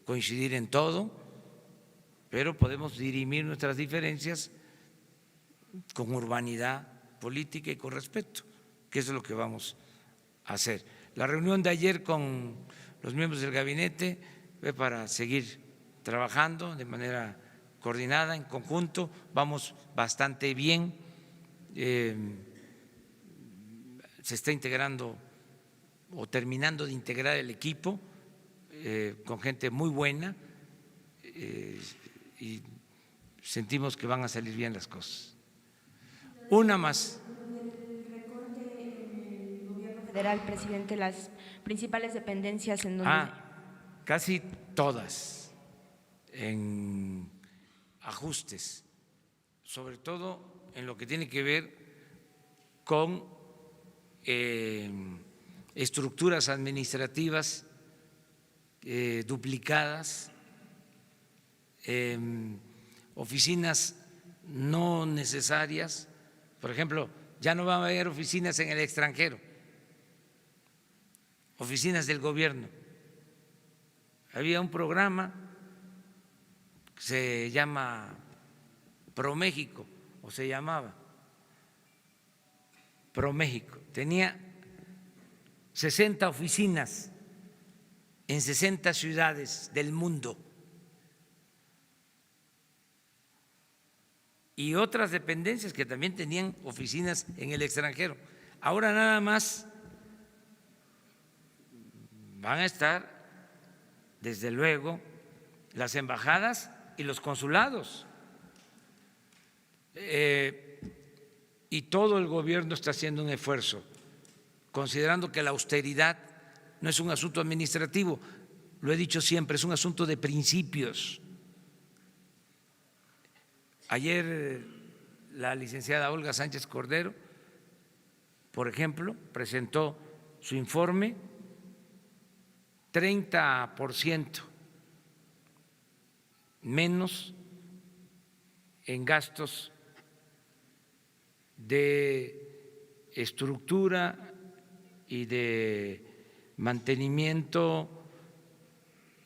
coincidir en todo, pero podemos dirimir nuestras diferencias con urbanidad política y con respeto, que eso es lo que vamos a hacer. La reunión de ayer con los miembros del gabinete fue para seguir trabajando de manera coordinada, en conjunto. Vamos bastante bien. Se está integrando o terminando de integrar el equipo con gente muy buena, y sentimos que van a salir bien las cosas. Una más. Federal, presidente, las principales dependencias en donde… Casi todas en ajustes, sobre todo en lo que tiene que ver con estructuras administrativas duplicadas, oficinas no necesarias. Por ejemplo, ya no va a haber oficinas en el extranjero, oficinas del gobierno. Había un programa que se llama ProMéxico, o se llamaba ProMéxico. Tenía 60 oficinas en 60 ciudades del mundo y otras dependencias que también tenían oficinas en el extranjero. Ahora nada más van a estar, desde luego, las embajadas y los consulados. Y todo el gobierno está haciendo un esfuerzo, considerando que la austeridad no es un asunto administrativo, lo he dicho siempre, es un asunto de principios. Ayer la licenciada Olga Sánchez Cordero, por ejemplo, presentó su informe, 30% menos en gastos de estructura y de mantenimiento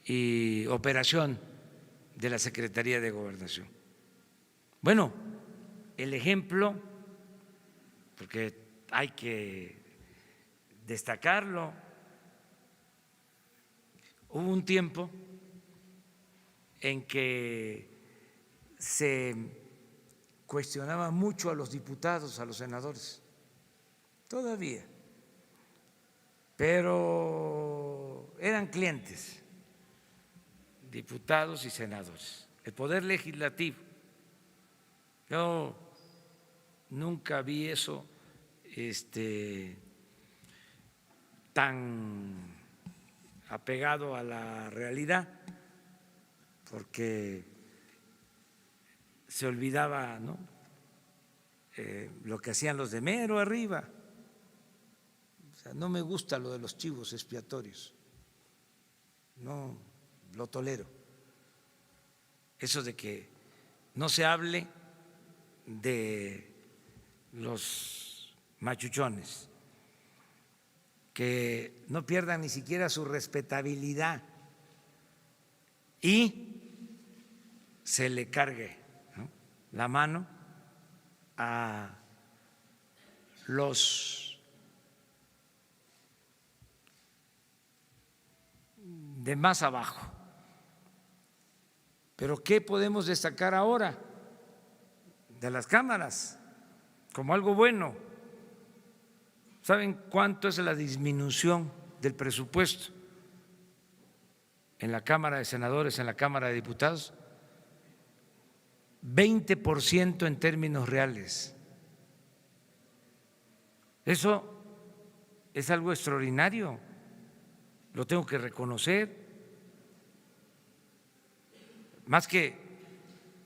y operación de la Secretaría de Gobernación. Bueno, el ejemplo, porque hay que destacarlo, hubo un tiempo en que se cuestionaba mucho a los diputados, a los senadores, todavía, pero eran clientes, diputados y senadores, el Poder Legislativo. Yo nunca vi eso tan apegado a la realidad, porque se olvidaba, ¿no?, lo que hacían los de mero arriba. O sea, no me gusta lo de los chivos expiatorios, no lo tolero. Eso de que no se hable de los machuchones, que no pierdan ni siquiera su respetabilidad y se le cargue, ¿no?, la mano a los de más abajo. Pero ¿qué podemos destacar ahora de las cámaras como algo bueno? ¿Saben cuánto es la disminución del presupuesto en la Cámara de Senadores, en la Cámara de Diputados? 20% en términos reales. Eso es algo extraordinario, lo tengo que reconocer. Más que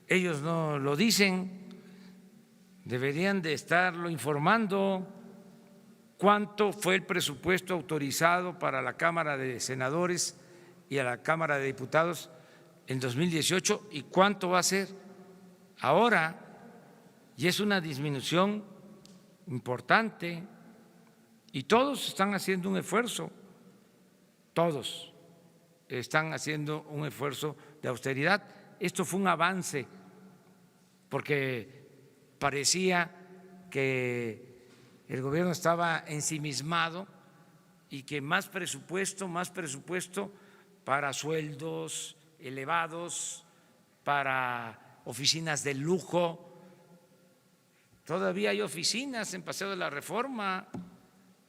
ellos no lo dicen, deberían de estarlo informando. ¿Cuánto fue el presupuesto autorizado para la Cámara de Senadores y a la Cámara de Diputados en 2018 y cuánto va a ser ahora? Y es una disminución importante y todos están haciendo un esfuerzo, todos están haciendo un esfuerzo de austeridad. Esto fue un avance porque parecía que el gobierno estaba ensimismado y que más presupuesto para sueldos elevados, para oficinas de lujo. Todavía hay oficinas en Paseo de la Reforma,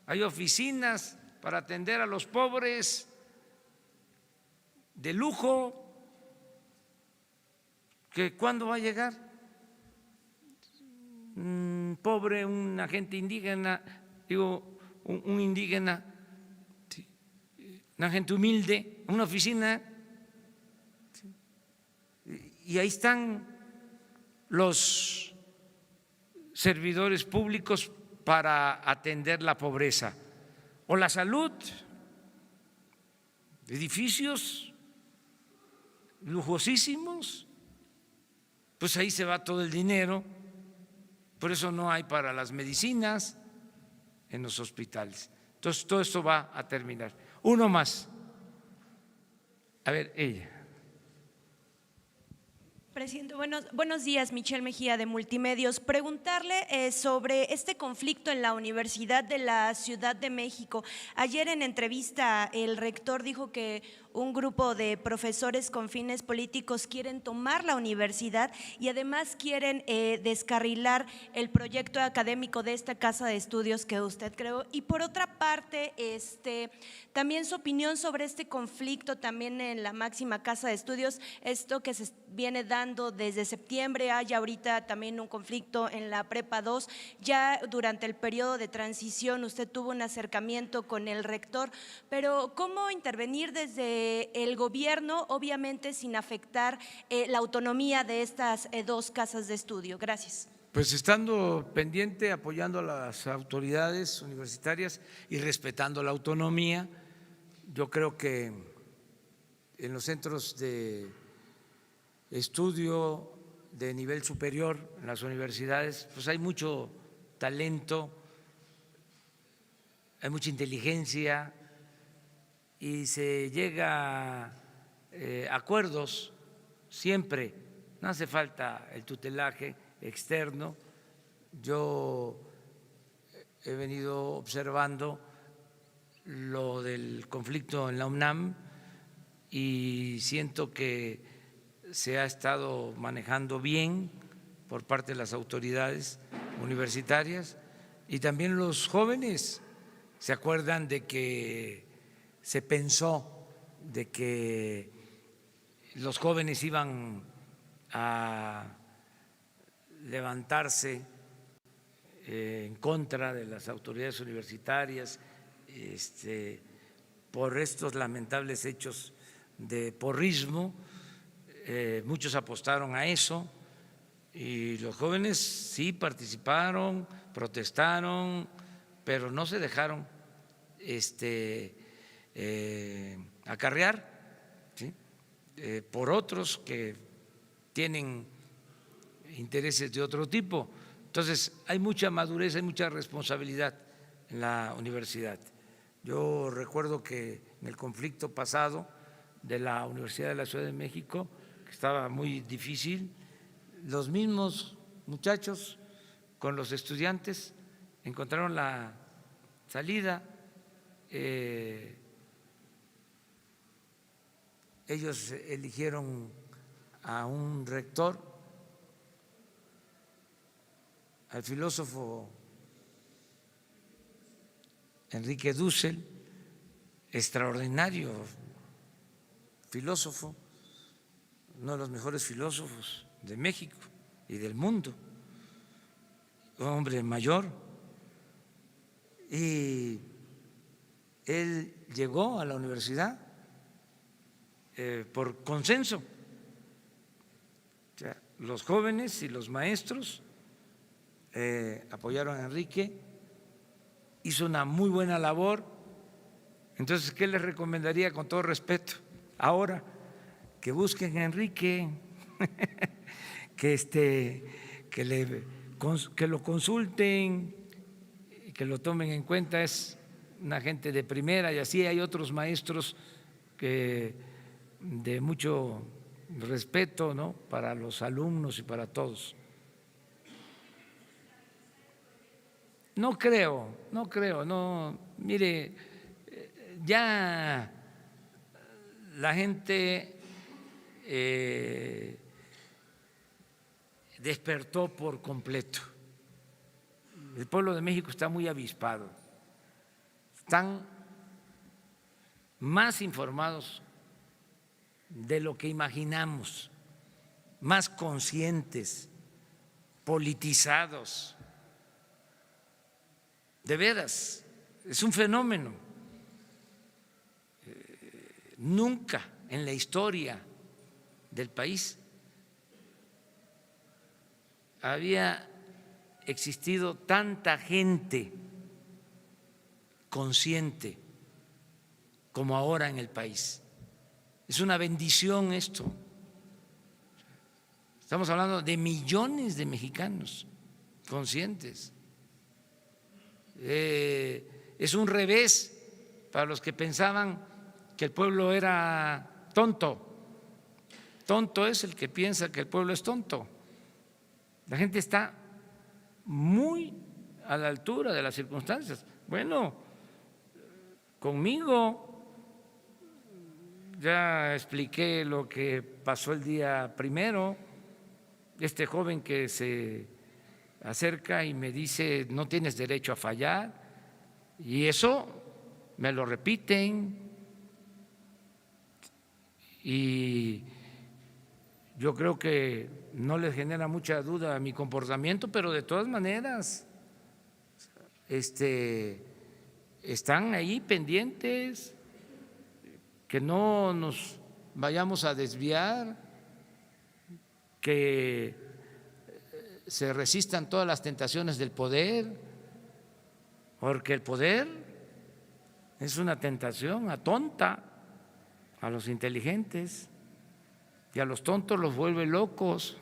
hay oficinas para atender a los pobres de lujo que ¿cuándo va a llegar? Un pobre, una gente indígena, digo, un indígena, una gente humilde, una oficina, y ahí están los servidores públicos para atender la pobreza. O la salud, edificios lujosísimos, pues ahí se va todo el dinero, por eso no hay para las medicinas en los hospitales. Entonces, todo esto va a terminar. Uno más. A ver, ella. Presidente, buenos días, Michelle Mejía de Multimedios. Preguntarle sobre este conflicto en la Universidad de la Ciudad de México. Ayer en entrevista el rector dijo que un grupo de profesores con fines políticos quieren tomar la universidad y además quieren descarrilar el proyecto académico de esta casa de estudios que usted creó. Y por otra parte, también su opinión sobre este conflicto también en la máxima casa de estudios, esto que se viene dando desde septiembre, hay ahorita también un conflicto en la Prepa 2, ya durante el periodo de transición usted tuvo un acercamiento con el rector, pero ¿cómo intervenir desde el gobierno, obviamente sin afectar la autonomía de estas dos casas de estudio? Gracias. Pues estando pendiente, apoyando a las autoridades universitarias y respetando la autonomía. Yo creo que en los centros de estudio de nivel superior, en las universidades, pues hay mucho talento, hay mucha inteligencia y se llega a acuerdos siempre. No hace falta el tutelaje externo. Yo he venido observando lo del conflicto en la UNAM y siento que se ha estado manejando bien por parte de las autoridades universitarias y también los jóvenes se acuerdan de que se pensó de que los jóvenes iban a levantarse en contra de las autoridades universitarias por estos lamentables hechos de porrismo. Muchos apostaron a eso y los jóvenes sí participaron, protestaron, pero no se dejaron acarrear, ¿sí? Por otros que tienen intereses de otro tipo. Entonces, hay mucha madurez, hay mucha responsabilidad en la universidad. Yo recuerdo que en el conflicto pasado de la Universidad de la Ciudad de México, que estaba muy difícil, los mismos muchachos con los estudiantes encontraron la salida. Ellos eligieron a un rector, al filósofo Enrique Dussel, extraordinario filósofo, uno de los mejores filósofos de México y del mundo, un hombre mayor, y él llegó a la universidad por consenso. O sea, los jóvenes y los maestros apoyaron a Enrique, hizo una muy buena labor. Entonces, ¿qué les recomendaría con todo respeto? Ahora, que busquen a Enrique, que lo consulten, que lo tomen en cuenta, es una gente de primera y así hay otros maestros que de mucho respeto, ¿no?, para los alumnos y para todos. No creo, mire, ya la gente despertó por completo. El pueblo de México está muy avispado, están más informados de lo que imaginamos. más conscientes, politizados. De veras, es un fenómeno. Nunca en la historia del país había existido tanta gente consciente como ahora en el país. Es una bendición esto. Estamos hablando de millones de mexicanos conscientes. Es un revés para los que pensaban que el pueblo era tonto. Tonto es el que piensa que el pueblo es tonto. La gente está muy a la altura de las circunstancias. Bueno, conmigo ya expliqué lo que pasó el día primero. Este joven que se acerca y me dice: no tienes derecho a fallar, y eso me lo repiten, y yo creo que no les genera mucha duda mi comportamiento, pero de todas maneras están ahí pendientes, que no nos vayamos a desviar, que se resistan todas las tentaciones del poder, porque el poder es una tentación, atonta a los inteligentes y a los tontos los vuelve locos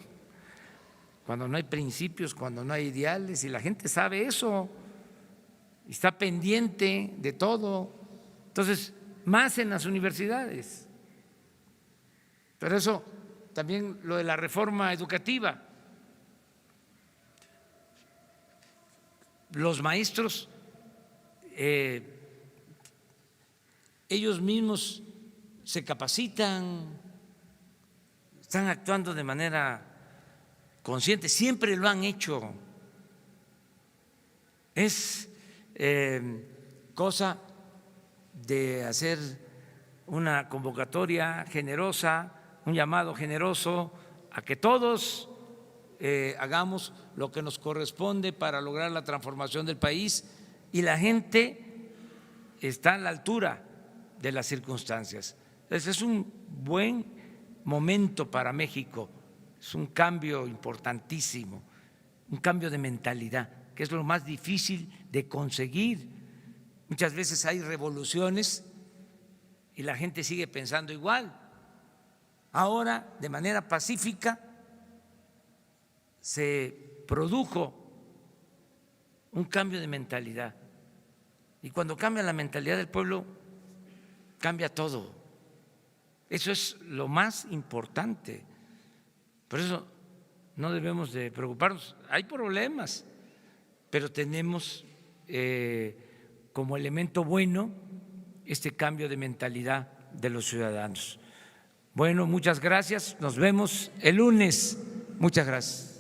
cuando no hay principios, cuando no hay ideales, y la gente sabe eso, está pendiente de todo. Entonces, más en las universidades. Pero eso también, lo de la reforma educativa. Los maestros, ellos mismos se capacitan, están actuando de manera consciente, siempre lo han hecho. Es cosa de hacer una convocatoria generosa, un llamado generoso a que todos hagamos lo que nos corresponde para lograr la transformación del país, y la gente está a la altura de las circunstancias. Ese es un buen momento para México, es un cambio importantísimo, un cambio de mentalidad, que es lo más difícil de conseguir. Muchas veces hay revoluciones y la gente sigue pensando igual. Ahora, de manera pacífica, se produjo un cambio de mentalidad, y cuando cambia la mentalidad del pueblo, cambia todo. Eso es lo más importante. Por eso no debemos de preocuparnos. Hay problemas, pero tenemos como elemento bueno este cambio de mentalidad de los ciudadanos. Bueno, muchas gracias. Nos vemos el lunes. Muchas gracias.